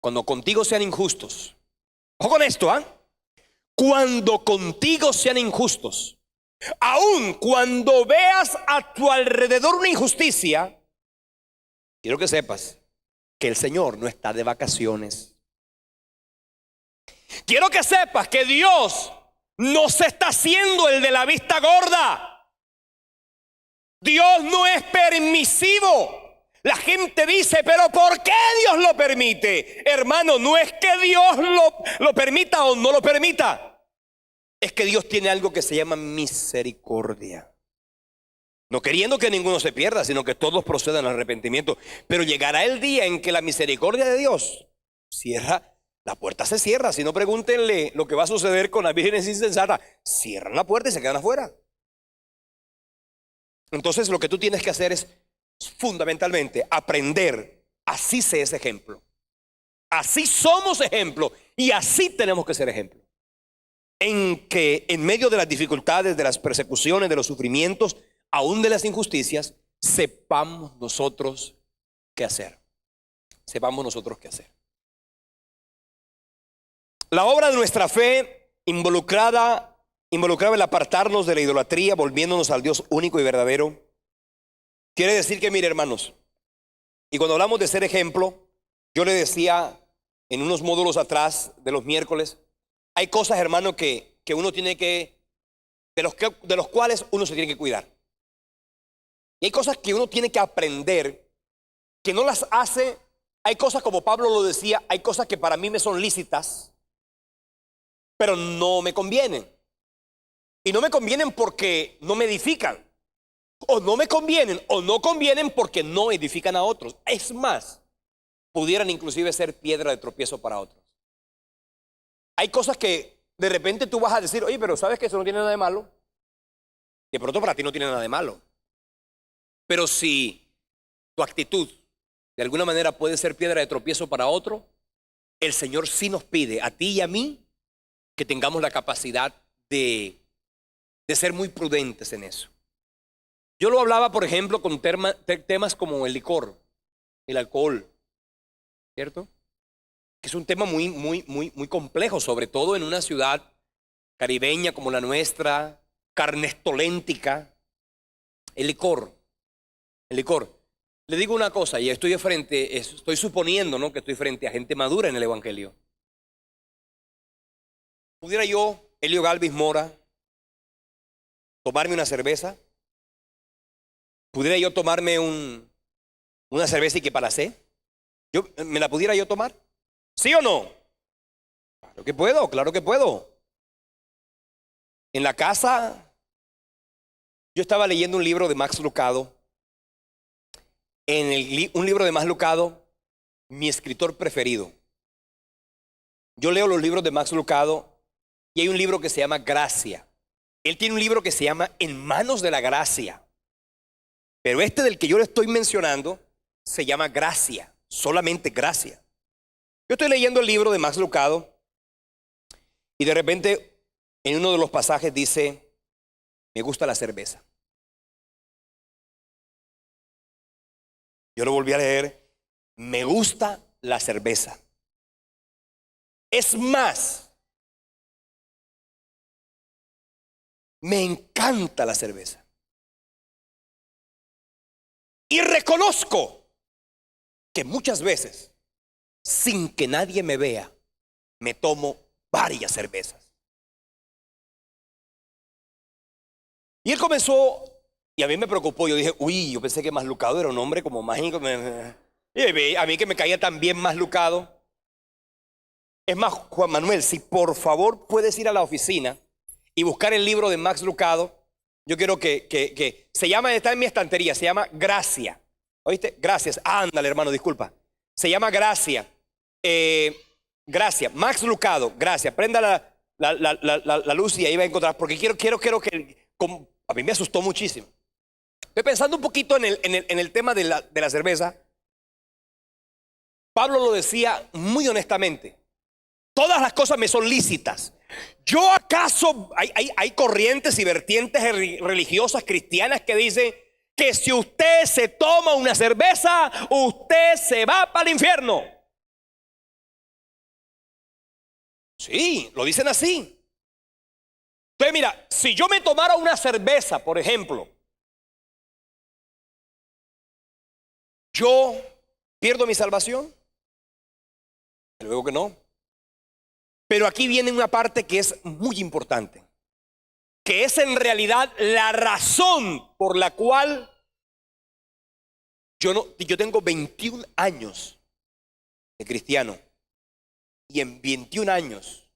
Cuando contigo sean injustos, ojo con esto, cuando contigo sean injustos, aun cuando veas a tu alrededor una injusticia, quiero que sepas que el Señor no está de vacaciones. Quiero que sepas que Dios no se está haciendo el de la vista gorda. Dios no es permisivo. La gente dice, pero ¿por qué Dios lo permite? Hermano, no es que Dios lo permita o no lo permita. Es que Dios tiene algo que se llama misericordia. No queriendo que ninguno se pierda, sino que todos procedan al arrepentimiento. Pero llegará el día en que la misericordia de Dios cierra. La puerta se cierra. Si no, pregúntenle lo que va a suceder con las vírgenes insensatas. Cierran la puerta y se quedan afuera. Entonces lo que tú tienes que hacer es fundamentalmente aprender. Así se es ejemplo. Así somos ejemplo. Y así tenemos que ser ejemplo. En que en medio de las dificultades, de las persecuciones, de los sufrimientos, aún de las injusticias, sepamos nosotros qué hacer. Sepamos nosotros qué hacer. La obra de nuestra fe involucraba el apartarnos de la idolatría, volviéndonos al Dios único y verdadero. Quiere decir que, mire, hermanos, y cuando hablamos de ser ejemplo, yo le decía en unos módulos atrás de los miércoles, hay cosas, hermano, que uno tiene de los cuales uno se tiene que cuidar. Y hay cosas que uno tiene que aprender, que no las hace. Hay cosas, como Pablo lo decía, hay cosas que para mí me son lícitas, pero no me convienen. Y no me convienen porque no me edifican. O no me convienen, o no convienen porque no edifican a otros. Es más, pudieran inclusive ser piedra de tropiezo para otros. Hay cosas que de repente tú vas a decir, oye, pero ¿sabes que eso no tiene nada de malo? De pronto para ti no tiene nada de malo. Pero si tu actitud de alguna manera puede ser piedra de tropiezo para otro, el Señor sí nos pide a ti y a mí que tengamos la capacidad de ser muy prudentes en eso. Yo lo hablaba, por ejemplo, con temas como el licor, el alcohol, ¿cierto? Que es un tema muy complejo, sobre todo en una ciudad caribeña como la nuestra, carnestoléntica. El licor. Le digo una cosa, y estoy suponiendo, ¿no?, que estoy frente a gente madura en el Evangelio. ¿Pudiera yo, Elio Galvis Mora, tomarme una cerveza? ¿Pudiera yo tomarme una cerveza y que palacé? ¿Me la pudiera yo tomar? ¿Sí o no? Claro que puedo, claro que puedo. En la casa, yo estaba leyendo un libro de Max Lucado. Un libro de Max Lucado, mi escritor preferido. Yo leo los libros de Max Lucado y hay un libro que se llama Gracia. Él tiene un libro que se llama En manos de la gracia. Pero este del que yo le estoy mencionando se llama Gracia, solamente Gracia. Yo estoy leyendo el libro de Max Lucado y de repente en uno de los pasajes dice, me gusta la cerveza. Yo lo volví a leer, me gusta la cerveza. Es más, me encanta la cerveza. Y reconozco que muchas veces sin que nadie me vea, me tomo varias cervezas. Y él comenzó, y a mí me preocupó. Yo dije, uy, yo pensé que Maslucado era un hombre como mágico. Y a mí que me caía también Maslucado. Es más, Juan Manuel, si por favor puedes ir a la oficina y buscar el libro de Max Lucado. Yo quiero que se llama, está en mi estantería, se llama Gracia. ¿Oíste? Gracias. Ándale, hermano, disculpa. Se llama Gracia. Gracia. Max Lucado, Gracia. Prenda la luz y ahí va a encontrar. Porque quiero que, a mí me asustó muchísimo. Estoy pensando un poquito en el tema de la cerveza. Pablo lo decía muy honestamente. Todas las cosas me son lícitas. ¿Yo acaso hay corrientes y vertientes religiosas cristianas que dicen que si usted se toma una cerveza, usted se va para el infierno? Sí, lo dicen así. Entonces mira, si yo me tomara una cerveza, por ejemplo, ¿yo pierdo mi salvación? Luego que no. Pero aquí viene una parte que es muy importante, que es en realidad la razón por la cual yo tengo 21 años de cristiano y en 21 años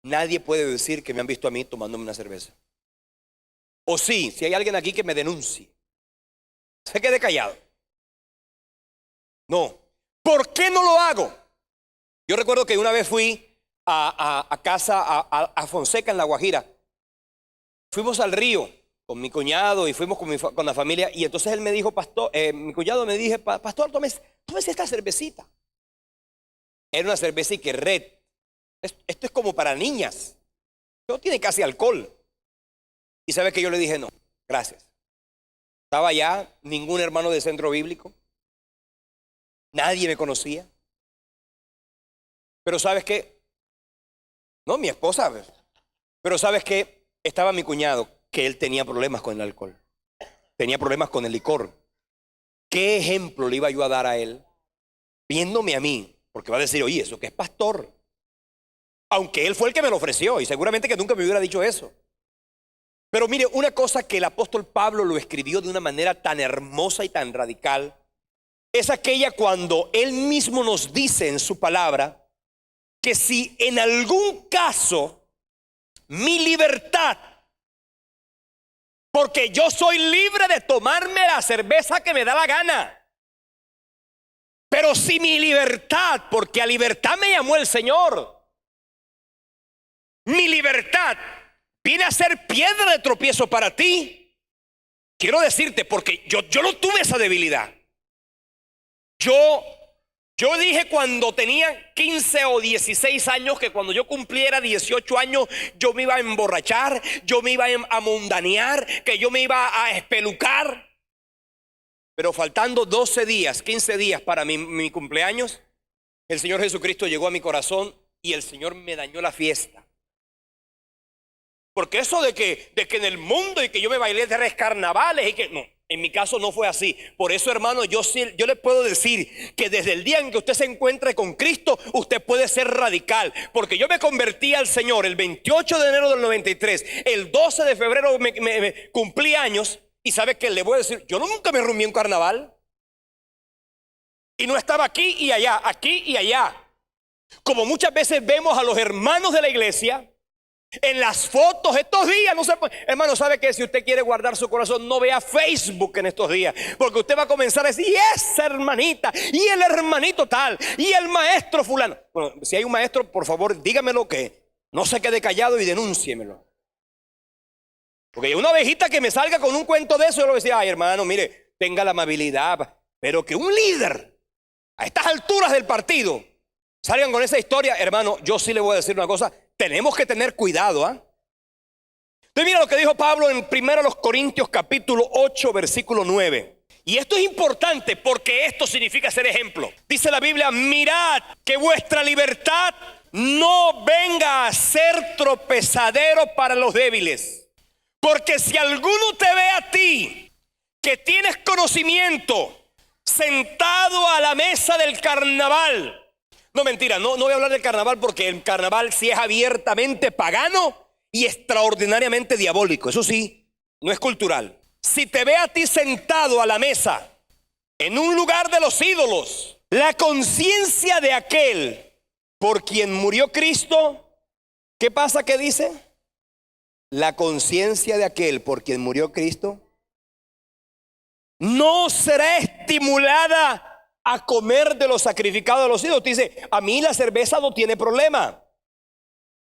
nadie puede decir que me han visto a mí tomándome una cerveza. O sí, si hay alguien aquí que me denuncie, se quede callado. No. ¿Por qué no lo hago? Yo recuerdo que una vez fui a casa, a Fonseca en La Guajira. Fuimos al río con mi cuñado y fuimos con la familia. Y entonces él me dijo, pastor, mi cuñado me dije, pastor, tómese esta cervecita. Era una cerveza y que red. Esto es como para niñas. No tiene casi alcohol. Y sabe que yo le dije, no, gracias. Estaba allá, ningún hermano del centro bíblico. Nadie me conocía. Pero ¿sabes qué? No, mi esposa. Pero ¿sabes qué? Estaba mi cuñado, que él tenía problemas con el alcohol. Tenía problemas con el licor. ¿Qué ejemplo le iba yo a dar a él? Viéndome a mí. Porque va a decir, oye, eso que es pastor. Aunque él fue el que me lo ofreció. Y seguramente que nunca me hubiera dicho eso. Pero mire, una cosa que el apóstol Pablo lo escribió de una manera tan hermosa y tan radical. Es aquella cuando él mismo nos dice en su palabra que si en algún caso mi libertad, porque yo soy libre de tomarme la cerveza que me da la gana, pero si mi libertad, porque a libertad me llamó el Señor, mi libertad viene a ser piedra de tropiezo para ti, quiero decirte, porque yo no tuve esa debilidad. Yo dije cuando tenía 15 o 16 años que cuando yo cumpliera 18 años yo me iba a emborrachar, yo me iba a mundanear, que yo me iba a espelucar. Pero faltando 12 días, 15 días para mi cumpleaños, el Señor Jesucristo llegó a mi corazón y el Señor me dañó la fiesta. Porque eso de que en el mundo y que yo me bailé 3 carnavales y que no. En mi caso no fue así. Por eso, hermano, yo le puedo decir que desde el día en que usted se encuentre con Cristo, usted puede ser radical. Porque yo me convertí al Señor el 28 de enero del 93. El 12 de febrero me cumplí años. Y ¿sabe qué le voy a decir? Yo nunca me reuní en carnaval. Y no estaba aquí y allá, aquí y allá. Como muchas veces vemos a los hermanos de la iglesia en las fotos estos días, no se puede. Hermano, ¿sabe que si usted quiere guardar su corazón, no vea Facebook en estos días? Porque usted va a comenzar a decir, y esa hermanita, y el hermanito tal, y el maestro fulano. Bueno, si hay un maestro, por favor, dígamelo, que no se quede callado y denúnciemelo. Porque una ovejita que me salga con un cuento de eso, yo le voy a decir, ay hermano, mire, tenga la amabilidad. Pero que un líder a estas alturas del partido salgan con esa historia, hermano, yo sí le voy a decir una cosa. Tenemos que tener cuidado, ¿ah? Entonces mira lo que dijo Pablo en 1 Corintios capítulo 8 versículo 9. Y esto es importante porque esto significa ser ejemplo. Dice la Biblia, mirad que vuestra libertad no venga a ser tropezadero para los débiles. Porque si alguno te ve a ti que tienes conocimiento sentado a la mesa del carnaval, No, mentira, no voy a hablar del carnaval porque el carnaval sí es abiertamente pagano y extraordinariamente diabólico. Eso sí, no es cultural. Si te ve a ti sentado a la mesa en un lugar de los ídolos, la conciencia de aquel por quien murió Cristo, ¿qué pasa? ¿Qué dice? La conciencia de aquel por quien murió Cristo no será estimulada a comer de los sacrificados de los ídolos. Dice, a mí la cerveza no tiene problema,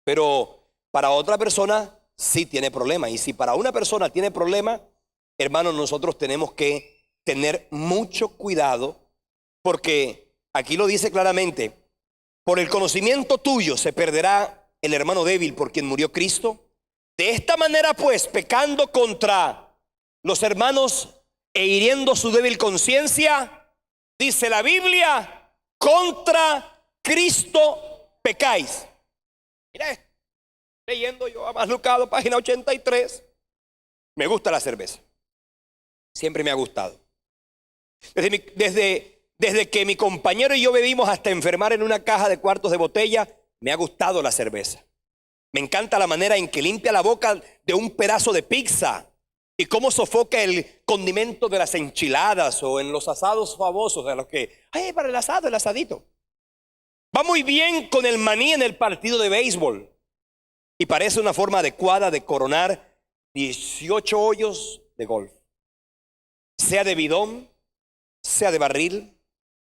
pero para otra persona sí tiene problema. Y si para una persona tiene problema, hermanos, nosotros tenemos que tener mucho cuidado, porque aquí lo dice claramente: por el conocimiento tuyo se perderá el hermano débil por quien murió Cristo. De esta manera, pues, pecando contra los hermanos e hiriendo su débil conciencia, dice la Biblia, contra Cristo pecáis. Mira esto, leyendo yo a más Lucado, página 83. Me gusta la cerveza, siempre me ha gustado. Desde que mi compañero y yo bebimos hasta enfermar en una caja de cuartos de botella, me ha gustado la cerveza. Me encanta la manera en que limpia la boca de un pedazo de pizza y cómo sofoca el condimento de las enchiladas o en los asados famosos de los que, ay, para el asado, el asadito. Va muy bien con el maní en el partido de béisbol y parece una forma adecuada de coronar 18 hoyos de golf. Sea de bidón, sea de barril,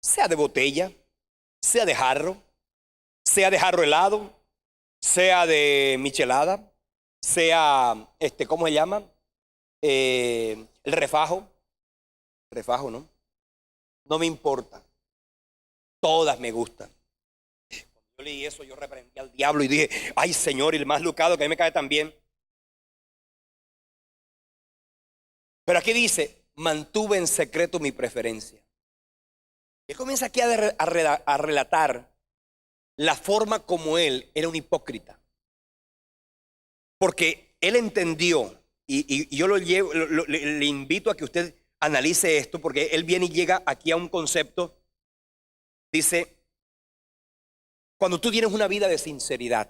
sea de botella, sea de jarro helado, sea de michelada, sea, ¿cómo se llama? El refajo, ¿no? No me importa, todas me gustan. Cuando yo leí eso, yo reprendí al diablo y dije, ay Señor, y el más Lucado que a mí me cae tan bien. Pero aquí dice, mantuve en secreto mi preferencia. Él comienza aquí a relatar la forma como él era un hipócrita. Porque él entendió, y yo le invito a que usted analice esto, porque él viene y llega aquí a un concepto. Dice, cuando tú tienes una vida de sinceridad,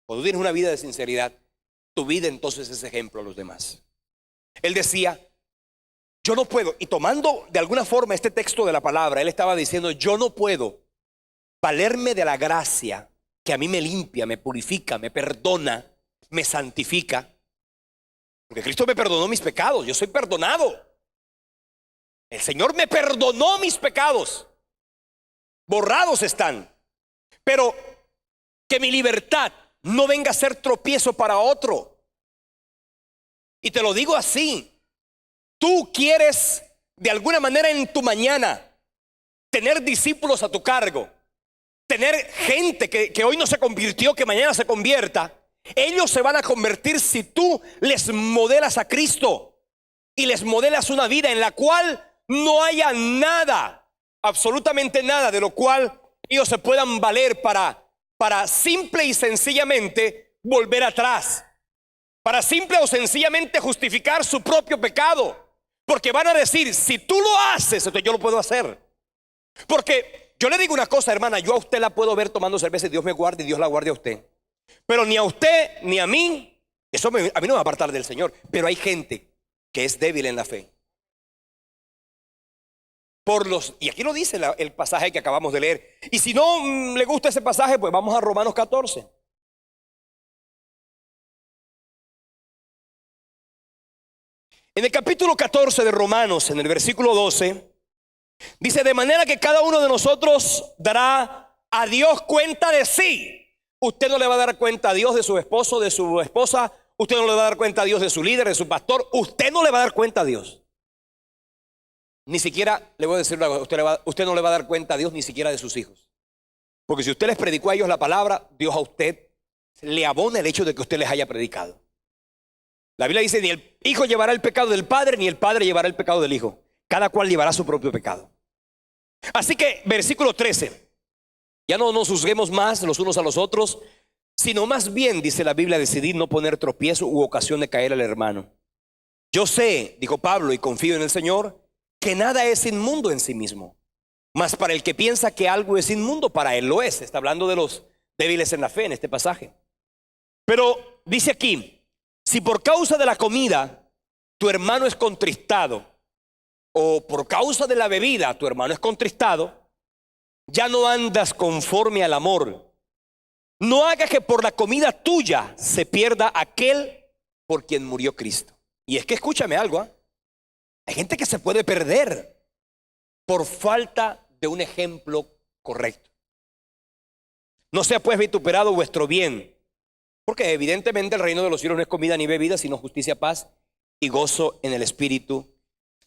tu vida entonces es ejemplo a los demás. Él decía, yo no puedo, y tomando de alguna forma este texto de la palabra, él estaba diciendo, yo no puedo valerme de la gracia que a mí me limpia, me purifica, me perdona, me santifica. Porque Cristo me perdonó mis pecados, yo soy perdonado. El Señor me perdonó mis pecados, borrados están. Pero que mi libertad no venga a ser tropiezo para otro. Y te lo digo así, tú quieres de alguna manera en tu mañana tener discípulos a tu cargo, tener gente que hoy no se convirtió, que mañana se convierta. Ellos se van a convertir si tú les modelas a Cristo y les modelas una vida en la cual no haya nada, absolutamente nada de lo cual ellos se puedan valer para simple y sencillamente volver atrás, para simple o sencillamente justificar su propio pecado. Porque van a decir, si tú lo haces, entonces yo lo puedo hacer. Porque yo le digo una cosa, hermana, yo a usted la puedo ver tomando cerveza y Dios me guarde y Dios la guarde a usted. Pero ni a usted ni a mí, a mí no me va a apartar del Señor. Pero hay gente que es débil en la fe. Y aquí lo dice el pasaje que acabamos de leer. Y si no le gusta ese pasaje, pues vamos a Romanos 14. En el capítulo 14 de Romanos, en el versículo 12, dice, de manera que cada uno de nosotros dará a Dios cuenta de sí. Usted no le va a dar cuenta a Dios de su esposo, de su esposa. Usted no le va a dar cuenta a Dios de su líder, de su pastor. Usted no le va a dar cuenta a Dios. Ni siquiera, le voy a decir algo, usted no le va a dar cuenta a Dios ni siquiera de sus hijos. Porque si usted les predicó a ellos la palabra, Dios a usted le abona el hecho de que usted les haya predicado. La Biblia dice, ni el hijo llevará el pecado del padre, ni el padre llevará el pecado del hijo. Cada cual llevará su propio pecado. Así que, versículo 13. Ya no nos juzguemos más los unos a los otros, sino más bien, dice la Biblia, decidid no poner tropiezo u ocasión de caer al hermano. Yo sé, dijo Pablo, y confío en el Señor, que nada es inmundo en sí mismo, Mas para el que piensa que algo es inmundo, para él lo es. Está hablando de los débiles en la fe en este pasaje. Pero dice aquí, si por causa de la comida tu hermano es contristado, o por causa de la bebida tu hermano es contristado, ya no andas conforme al amor. No hagas que por la comida tuya se pierda aquel por quien murió Cristo. Y es que escúchame algo, ¿eh? Hay gente que se puede perder por falta de un ejemplo correcto. No sea pues vituperado vuestro bien, porque evidentemente el reino de los cielos no es comida ni bebida, sino justicia, paz y gozo en el Espíritu.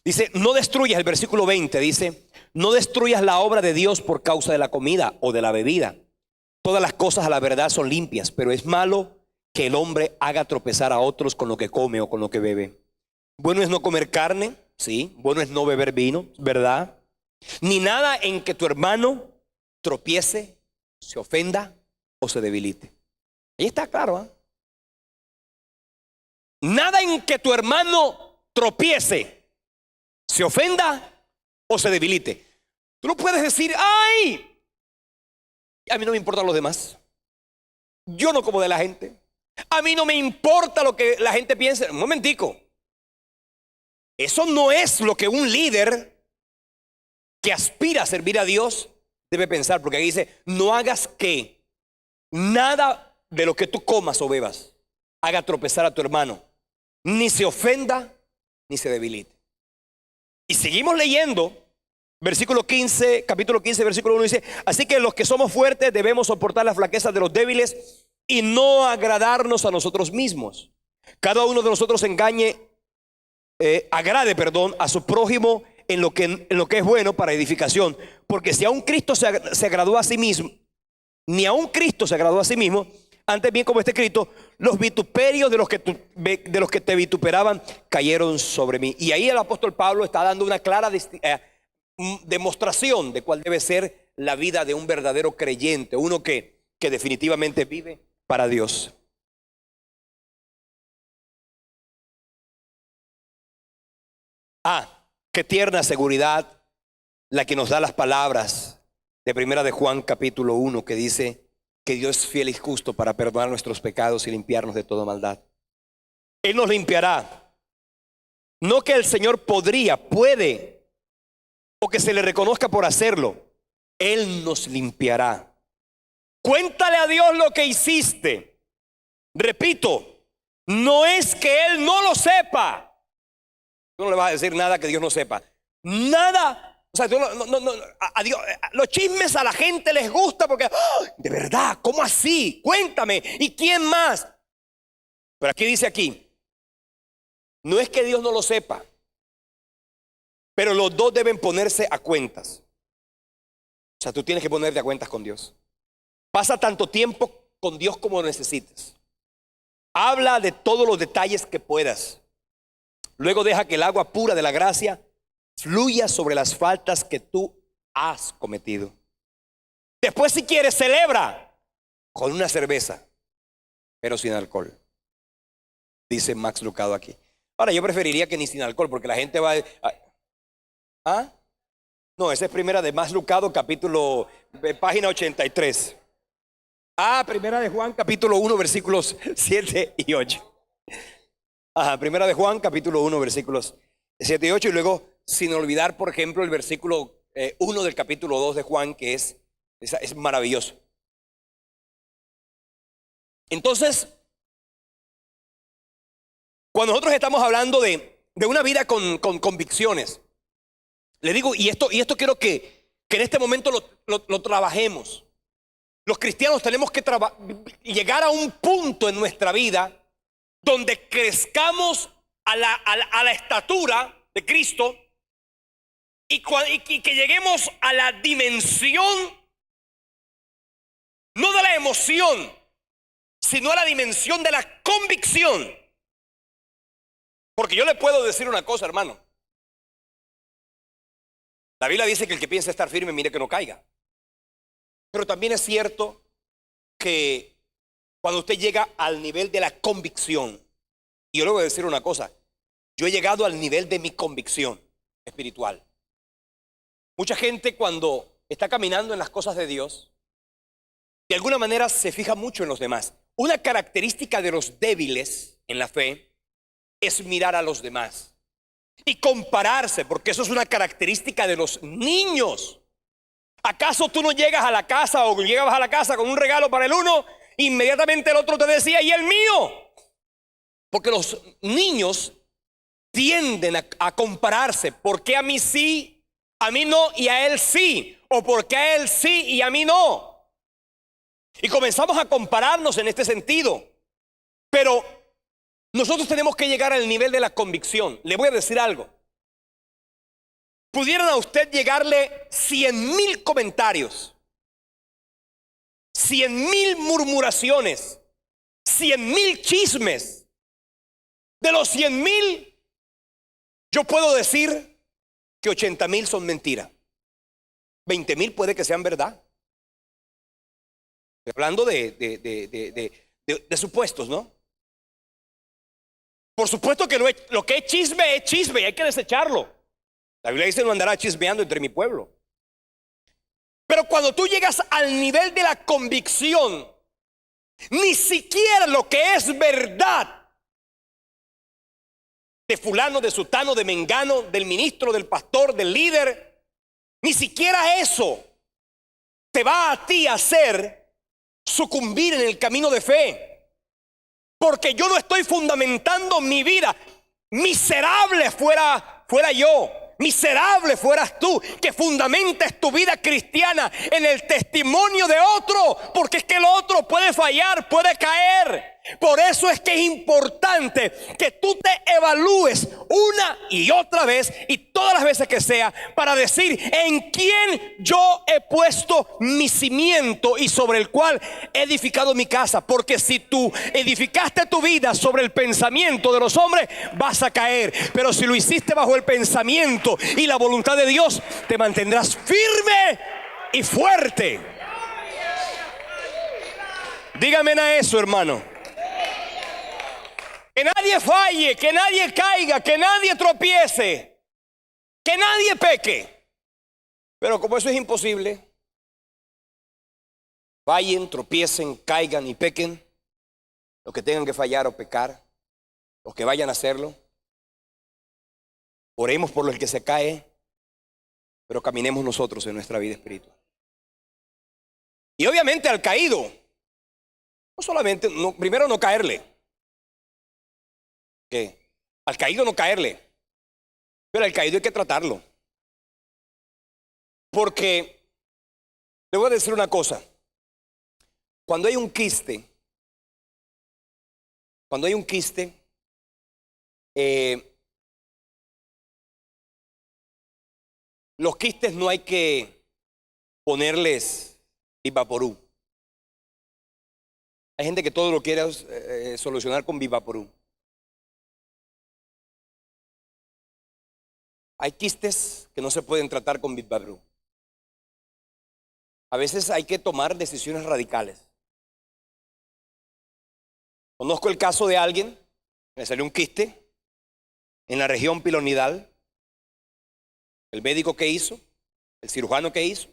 Dice, no destruyas, el versículo 20 dice, no destruyas la obra de Dios por causa de la comida o de la bebida. Todas las cosas a la verdad son limpias, pero es malo que el hombre haga tropezar a otros con lo que come o con lo que bebe. Bueno es no comer carne, sí. Bueno es no beber vino, ¿verdad? Ni nada en que tu hermano tropiece, se ofenda o se debilite. Ahí está claro, ¿eh? Nada en que tu hermano tropiece, se ofenda o se debilite. Tú no puedes decir, ¡ay! A mí no me importan los demás. Yo no como de la gente. A mí no me importa lo que la gente piense. Un momentico. Eso no es lo que un líder que aspira a servir a Dios debe pensar. Porque ahí dice, no hagas que nada de lo que tú comas o bebas haga tropezar a tu hermano. Ni se ofenda, ni se debilite. Y seguimos leyendo. Versículo 15, capítulo 15, versículo 1 dice, así que los que somos fuertes debemos soportar las flaquezas de los débiles y no agradarnos a nosotros mismos. Cada uno de nosotros agrade a su prójimo en lo que es bueno para edificación. Porque si aún Cristo se agradó a sí mismo, ni aún Cristo se agradó a sí mismo, antes bien como está escrito, los vituperios de los que te vituperaban cayeron sobre mí. Y ahí el apóstol Pablo está dando una clara demostración de cuál debe ser la vida de un verdadero creyente, uno que definitivamente vive para Dios. Qué tierna seguridad la que nos da las palabras de Primera de Juan capítulo 1 que dice que Dios es fiel y justo para perdonar nuestros pecados y limpiarnos de toda maldad. Él nos limpiará. No que el Señor puede o que se le reconozca por hacerlo. Él nos limpiará. Cuéntale a Dios lo que hiciste. Repito, no es que Él no lo sepa. Tú no le vas a decir nada que Dios no sepa. Nada. O sea, a Dios, los chismes a la gente les gusta porque, ¡oh! De verdad, ¿cómo así? Cuéntame. ¿Y quién más? Pero aquí, no es que Dios no lo sepa, pero los dos deben ponerse a cuentas. O sea, tú tienes que ponerte a cuentas con Dios. Pasa tanto tiempo con Dios como necesites. Habla de todos los detalles que puedas. Luego deja que el agua pura de la gracia fluya sobre las faltas que tú has cometido. Después, si quieres, celebra con una cerveza, pero sin alcohol. Dice Max Lucado aquí. Ahora, yo preferiría que ni sin alcohol, porque la gente va a... No, esa es Primera de Max Lucado, capítulo, página 83. Primera de Juan, capítulo 1, versículos 7 y 8. Primera de Juan, capítulo 1, versículos 7 y 8. Y luego, sin olvidar, por ejemplo, el versículo 1 del capítulo 2 de Juan, que es maravilloso. Entonces, cuando nosotros estamos hablando de una vida con convicciones, le digo, y esto quiero que en este momento lo trabajemos. Los cristianos tenemos que llegar a un punto en nuestra vida donde crezcamos a la estatura de Cristo y que lleguemos a la dimensión, no de la emoción, sino a la dimensión de la convicción. Porque yo le puedo decir una cosa, hermano. La Biblia dice que el que piensa estar firme, mire que no caiga. Pero también es cierto que cuando usted llega al nivel de la convicción, y yo le voy a decir una cosa, yo he llegado al nivel de mi convicción espiritual. Mucha gente cuando está caminando en las cosas de Dios, de alguna manera se fija mucho en los demás. Una característica de los débiles en la fe es mirar a los demás y compararse, porque eso es una característica de los niños. ¿Acaso tú no llegas a la casa o llegabas a la casa con un regalo para el uno, inmediatamente el otro te decía, ¿y el mío? Porque los niños tienden a compararse. ¿Por qué a mí sí, a mí no y a él sí? ¿O por qué a él sí y a mí no? Y comenzamos a compararnos en este sentido. Pero nosotros tenemos que llegar al nivel de la convicción. Le voy a decir algo. Pudieran a usted llegarle 100,000 comentarios, 100,000 murmuraciones, 100,000 chismes. De los 100,000, yo puedo decir que 80,000 son mentira. 20,000 puede que sean verdad. Estoy hablando de supuestos, ¿no? Por supuesto que lo que es chisme y hay que desecharlo. La Biblia dice: no andará chismeando entre mi pueblo. Pero cuando tú llegas al nivel de la convicción, ni siquiera lo que es verdad de fulano, de sutano, de mengano, del ministro, del pastor, del líder, ni siquiera eso te va a ti a hacer sucumbir en el camino de fe. Porque yo no estoy fundamentando mi vida. Miserable fuera yo, miserable fueras tú, que fundamentes tu vida cristiana en el testimonio de otro, porque es que el otro puede fallar, puede caer. Por eso es que es importante que tú te evalúes una y otra vez y todas las veces que sea, para decir en quién yo he puesto mi cimiento y sobre el cual he edificado mi casa. Porque si tú edificaste tu vida sobre el pensamiento de los hombres, vas a caer. Pero si lo hiciste bajo el pensamiento y la voluntad de Dios, te mantendrás firme y fuerte. Dígame a eso, hermano. Que nadie falle, que nadie caiga, que nadie tropiece, que nadie peque. Pero como eso es imposible, fallen, tropiecen, caigan y pequen los que tengan que fallar o pecar, los que vayan a hacerlo. Oremos por el que se cae, pero caminemos nosotros en nuestra vida espiritual. Y obviamente al caído, no solamente, primero no caerle. Que al caído no caerle, pero al caído hay que tratarlo. Porque le voy a decir una cosa: cuando hay un quiste, los quistes no hay que ponerles Vivaporú. Hay gente que todo lo quiere solucionar con Vivaporú. Hay quistes que no se pueden tratar con Vivaporú. A veces hay que tomar decisiones radicales. Conozco el caso de alguien que le salió un quiste en la región pilonidal. El médico que hizo, el cirujano que hizo,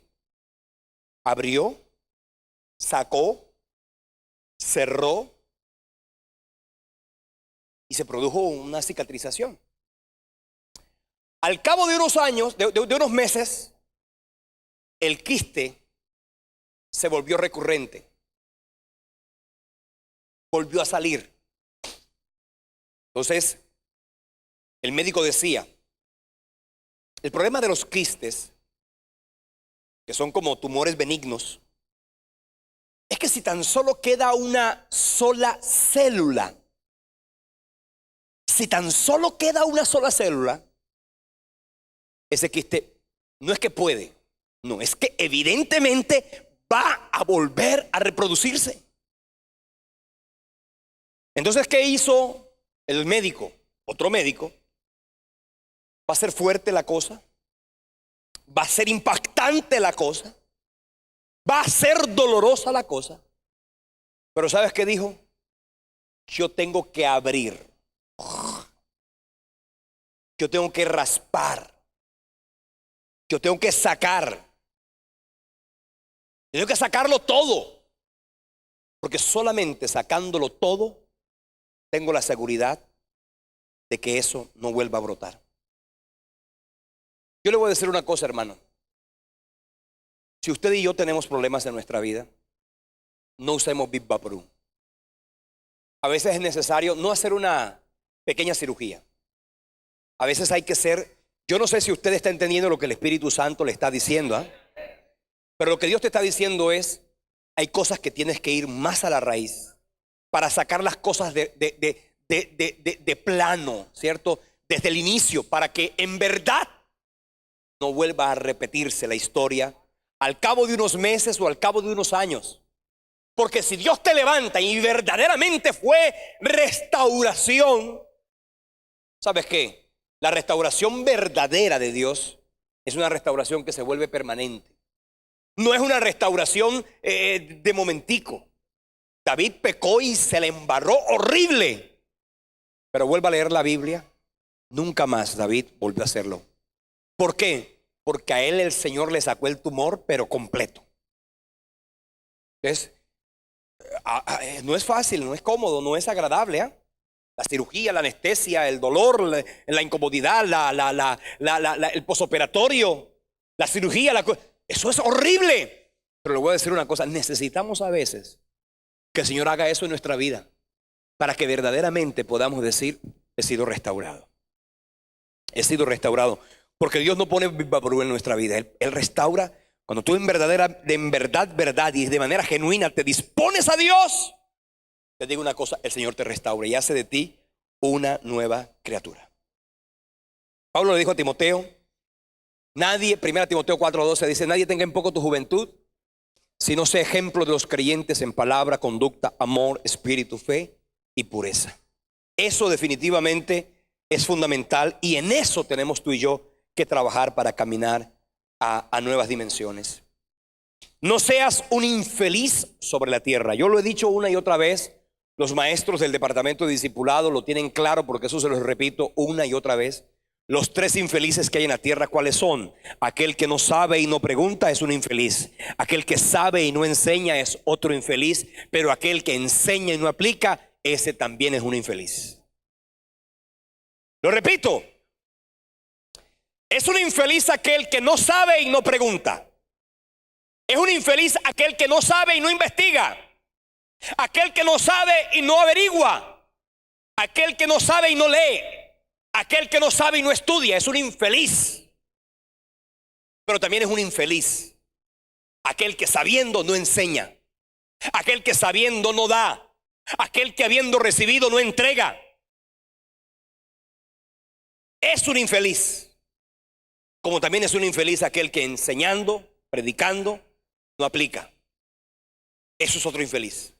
abrió, sacó, cerró y se produjo una cicatrización. Al cabo de unos años, de unos meses, el quiste se volvió recurrente. Volvió a salir. Entonces, el médico decía: el problema de los quistes, que son como tumores benignos, es que si tan solo queda una sola célula, ese quiste no es que puede, no, es que evidentemente va a volver a reproducirse. Entonces, ¿qué hizo el médico? Otro médico. ¿Va a ser fuerte la cosa? ¿Va a ser impactante la cosa? ¿Va a ser dolorosa la cosa? Pero ¿sabes qué dijo? Yo tengo que abrir. Yo tengo que raspar. Yo tengo que sacarlo todo. Porque solamente sacándolo todo, tengo la seguridad de que eso no vuelva a brotar. Yo le voy a decir una cosa, hermano. Si usted y yo tenemos problemas en nuestra vida, no usemos Big Vaporú. A veces es necesario no hacer una pequeña cirugía. A veces hay que yo no sé si usted está entendiendo lo que el Espíritu Santo le está diciendo, pero lo que Dios te está diciendo es, hay cosas que tienes que ir más a la raíz para sacar las cosas de plano, ¿cierto? Desde el inicio, para que en verdad no vuelva a repetirse la historia al cabo de unos meses o al cabo de unos años. Porque si Dios te levanta y verdaderamente fue restauración, ¿sabes qué? La restauración verdadera de Dios es una restauración que se vuelve permanente. No es una restauración de momentico. David pecó y se le embarró horrible. Pero vuelva a leer la Biblia. Nunca más David volvió a hacerlo. ¿Por qué? Porque a él el Señor le sacó el tumor, pero completo. Entonces, no es fácil, no es cómodo, no es agradable. La cirugía, la anestesia, el dolor, la incomodidad, el posoperatorio, la cirugía, eso es horrible. Pero le voy a decir una cosa, necesitamos a veces que el Señor haga eso en nuestra vida para que verdaderamente podamos decir, he sido restaurado. He sido restaurado. Porque Dios no pone vaporú en nuestra vida. Él restaura. Cuando tú en verdad y de manera genuina te dispones a Dios, te digo una cosa, el Señor te restaura y hace de ti una nueva criatura. Pablo le dijo a Timoteo, 1 Timoteo 4:12 dice, nadie tenga en poco tu juventud, sino sea ejemplo de los creyentes en palabra, conducta, amor, espíritu, fe y pureza. Eso definitivamente es fundamental y en eso tenemos tú y yo que trabajar para caminar a nuevas dimensiones. No seas un infeliz sobre la tierra. Yo lo he dicho una y otra vez. Los maestros del departamento de discipulado lo tienen claro, porque eso se los repito una y otra vez. Los 3 infelices que hay en la tierra, ¿cuáles son? Aquel que no sabe y no pregunta es un infeliz. Aquel que sabe y no enseña es otro infeliz. Pero aquel que enseña y no aplica, ese también es un infeliz. Lo repito. Es un infeliz aquel que no sabe y no pregunta. Es un infeliz aquel que no sabe y no investiga. Aquel que no sabe y no averigua. Aquel que no sabe y no lee. Aquel que no sabe y no estudia. Es un infeliz. Pero también es un infeliz aquel que sabiendo no enseña. Aquel que sabiendo no da. Aquel que habiendo recibido no entrega. Es un infeliz. Como también es un infeliz aquel que enseñando, predicando, no aplica. Eso es otro infeliz.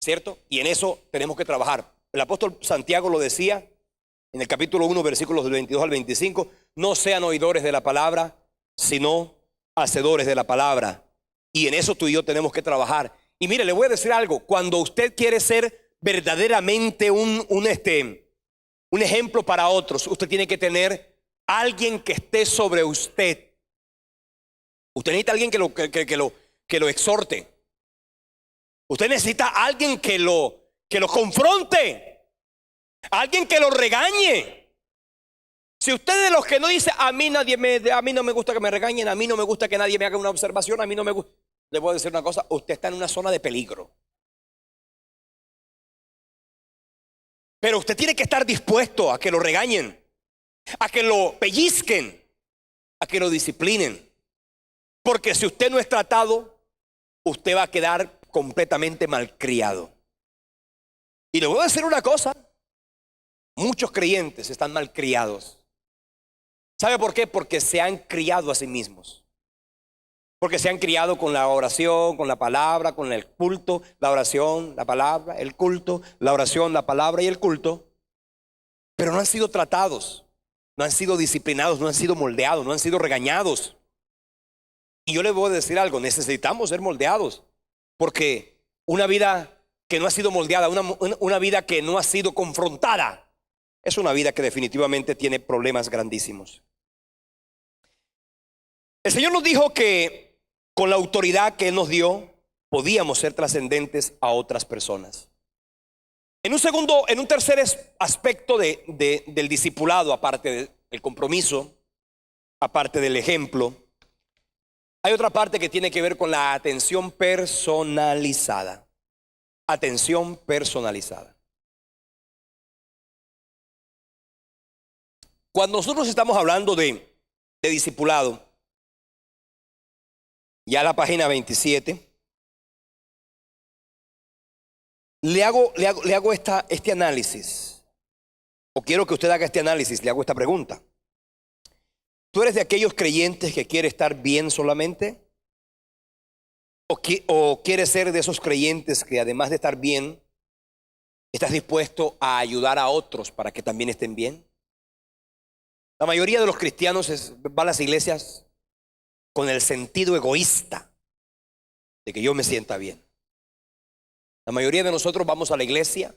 ¿Cierto? Y en eso tenemos que trabajar. El apóstol Santiago lo decía en el capítulo 1, versículos del 22 al 25. No sean oidores de la palabra, sino hacedores de la palabra. Y en eso tú y yo tenemos que trabajar. Y mire, le voy a decir algo. Cuando usted quiere ser verdaderamente un ejemplo para otros, usted tiene que tener alguien que esté sobre usted. Usted necesita alguien que lo exhorte. Usted necesita alguien que lo confronte. Alguien que lo regañe. Si usted es de los que no dice, a mí no me gusta que me regañen, a mí no me gusta que nadie me haga una observación, a mí no me gusta. Le voy a decir una cosa, usted está en una zona de peligro. Pero usted tiene que estar dispuesto a que lo regañen, a que lo pellizquen, a que lo disciplinen. Porque si usted no es tratado, usted va a quedar completamente malcriado. Y le voy a decir una cosa, muchos creyentes están malcriados. ¿Sabe por qué? Porque se han criado a sí mismos. Porque se han criado con la oración, con la palabra, con el culto, la oración, la palabra, el culto, la oración, la palabra y el culto. Pero no han sido tratados, no han sido disciplinados, no han sido moldeados, no han sido regañados. Y yo les voy a decir algo, necesitamos ser moldeados. Porque una vida que no ha sido moldeada, una vida que no ha sido confrontada, es una vida que definitivamente tiene problemas grandísimos. El Señor nos dijo que con la autoridad que Él nos dio, podíamos ser trascendentes a otras personas. En un tercer aspecto del discipulado, aparte del compromiso, aparte del ejemplo, hay otra parte que tiene que ver con la atención personalizada. Atención personalizada. Cuando nosotros estamos hablando de discipulado, ya la página 27, le hago este análisis, o quiero que usted haga este análisis, le hago esta pregunta. ¿Tú eres de aquellos creyentes que quiere estar bien solamente? ¿O quieres ser de esos creyentes que además de estar bien, estás dispuesto a ayudar a otros para que también estén bien? La mayoría de los cristianos va a las iglesias con el sentido egoísta de que yo me sienta bien. La mayoría de nosotros vamos a la iglesia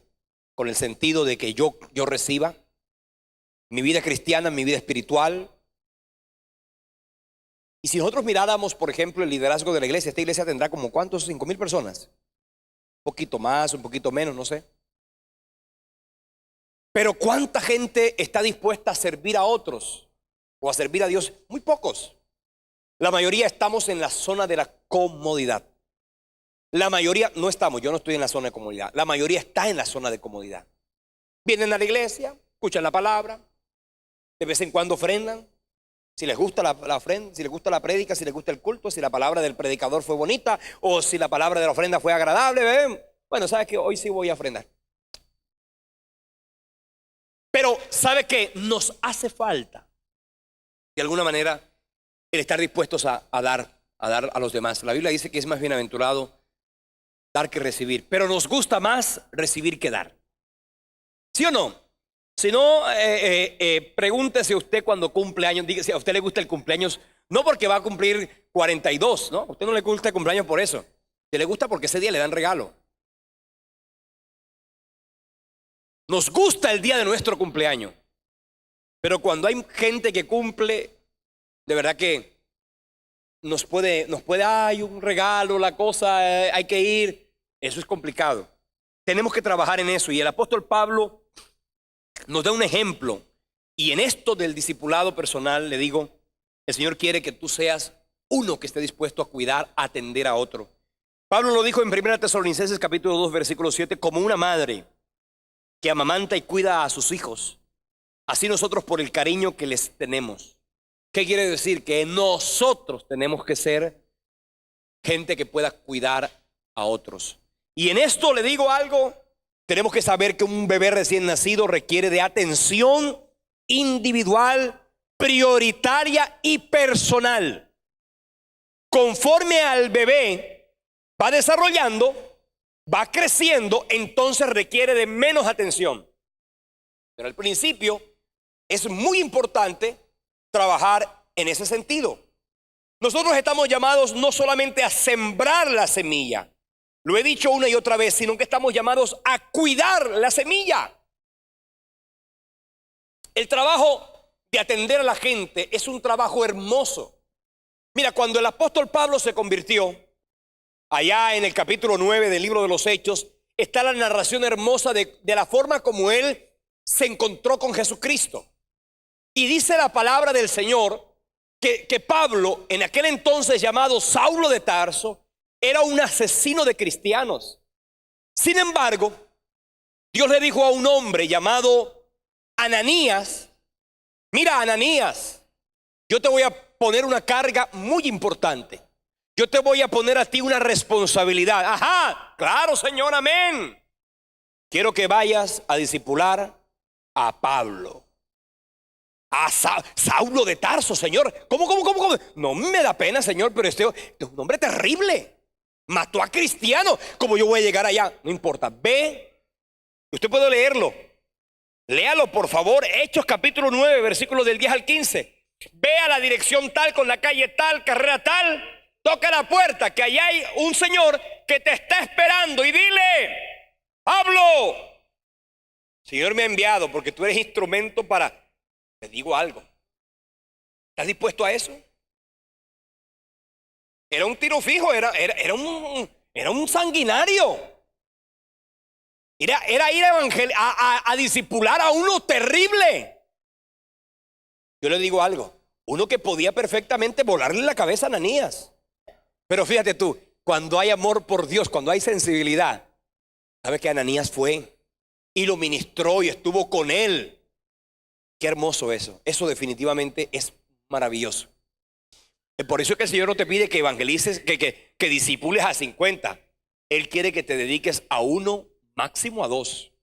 con el sentido de que yo reciba mi vida cristiana, mi vida espiritual. Y si nosotros miráramos, por ejemplo, el liderazgo de la iglesia, esta iglesia tendrá como ¿cuántos? 5,000 personas. Un poquito más, un poquito menos, no sé. Pero ¿cuánta gente está dispuesta a servir a otros o a servir a Dios? Muy pocos. La mayoría estamos en la zona de la comodidad. La mayoría no estamos, yo no estoy en la zona de comodidad. La mayoría está en la zona de comodidad. Vienen a la iglesia, escuchan la palabra, de vez en cuando ofrendan. Si les gusta la ofrenda, si les gusta la prédica, si les gusta el culto, si la palabra del predicador fue bonita o si la palabra de la ofrenda fue agradable. ¿Ven? Bueno, ¿sabes qué? Hoy sí voy a ofrendar. Pero ¿sabe qué? Nos hace falta, de alguna manera, el estar dispuestos a dar a los demás. La Biblia dice que es más bienaventurado dar que recibir, pero nos gusta más recibir que dar. ¿Sí o no? Si no, pregúntese usted cuando cumple años, diga si a usted le gusta el cumpleaños, no porque va a cumplir 42, ¿no? A usted no le gusta el cumpleaños por eso. Se le gusta porque ese día le dan regalo. Nos gusta el día de nuestro cumpleaños, pero cuando hay gente que cumple, de verdad que nos puede, hay un regalo, la cosa, hay que ir. Eso es complicado. Tenemos que trabajar en eso. Y el apóstol Pablo nos da un ejemplo. Y en esto del discipulado personal, le digo, el Señor quiere que tú seas uno que esté dispuesto a cuidar, a atender a otro. Pablo lo dijo en 1 Tesalonicenses capítulo 2, versículo 7, como una madre que amamanta y cuida a sus hijos, así nosotros por el cariño que les tenemos. ¿Qué quiere decir? Que nosotros tenemos que ser gente que pueda cuidar a otros. Y en esto le digo algo, tenemos que saber que un bebé recién nacido requiere de atención individual, prioritaria y personal. Conforme al bebé va desarrollando, va creciendo, entonces requiere de menos atención. Pero al principio es muy importante trabajar en ese sentido. Nosotros estamos llamados no solamente a sembrar la semilla, lo he dicho una y otra vez, sino que estamos llamados a cuidar la semilla. El trabajo de atender a la gente es un trabajo hermoso. Mira, cuando el apóstol Pablo se convirtió, allá en el capítulo 9 del libro de los Hechos, está la narración hermosa de la forma como él se encontró con Jesucristo. Y dice la palabra del Señor que Pablo, en aquel entonces llamado Saulo de Tarso, era un asesino de cristianos. Sin embargo, Dios le dijo a un hombre llamado Ananías, mira Ananías, yo te voy a poner una carga muy importante. Yo te voy a poner a ti una responsabilidad. Ajá, claro, Señor, amén. Quiero que vayas a discipular a Pablo. A Saulo de Tarso, Señor. ¿Cómo? No me da pena, Señor, pero este es un hombre terrible. Mató a cristianos. ¿Cómo yo voy a llegar allá? No importa, ve. Usted puede leerlo. Léalo, por favor. Hechos capítulo 9, versículos del 10 al 15. Ve a la dirección tal, con la calle tal, carrera tal. Toca la puerta, que allá hay un señor que te está esperando y dile, Pablo, Señor me ha enviado porque tú eres instrumento para, te digo algo, ¿estás dispuesto a eso? era un tiro fijo, era un sanguinario. Era ir a discipular a uno terrible. Yo le digo algo, uno que podía perfectamente volarle la cabeza a Ananías. Pero fíjate tú, cuando hay amor por Dios, cuando hay sensibilidad, ¿sabes que Ananías fue y lo ministró y estuvo con él? Qué hermoso eso. Eso definitivamente es maravilloso. Por eso es que el Señor no te pide que evangelices, que discipules a 50. Él quiere que te dediques a uno, máximo a 2.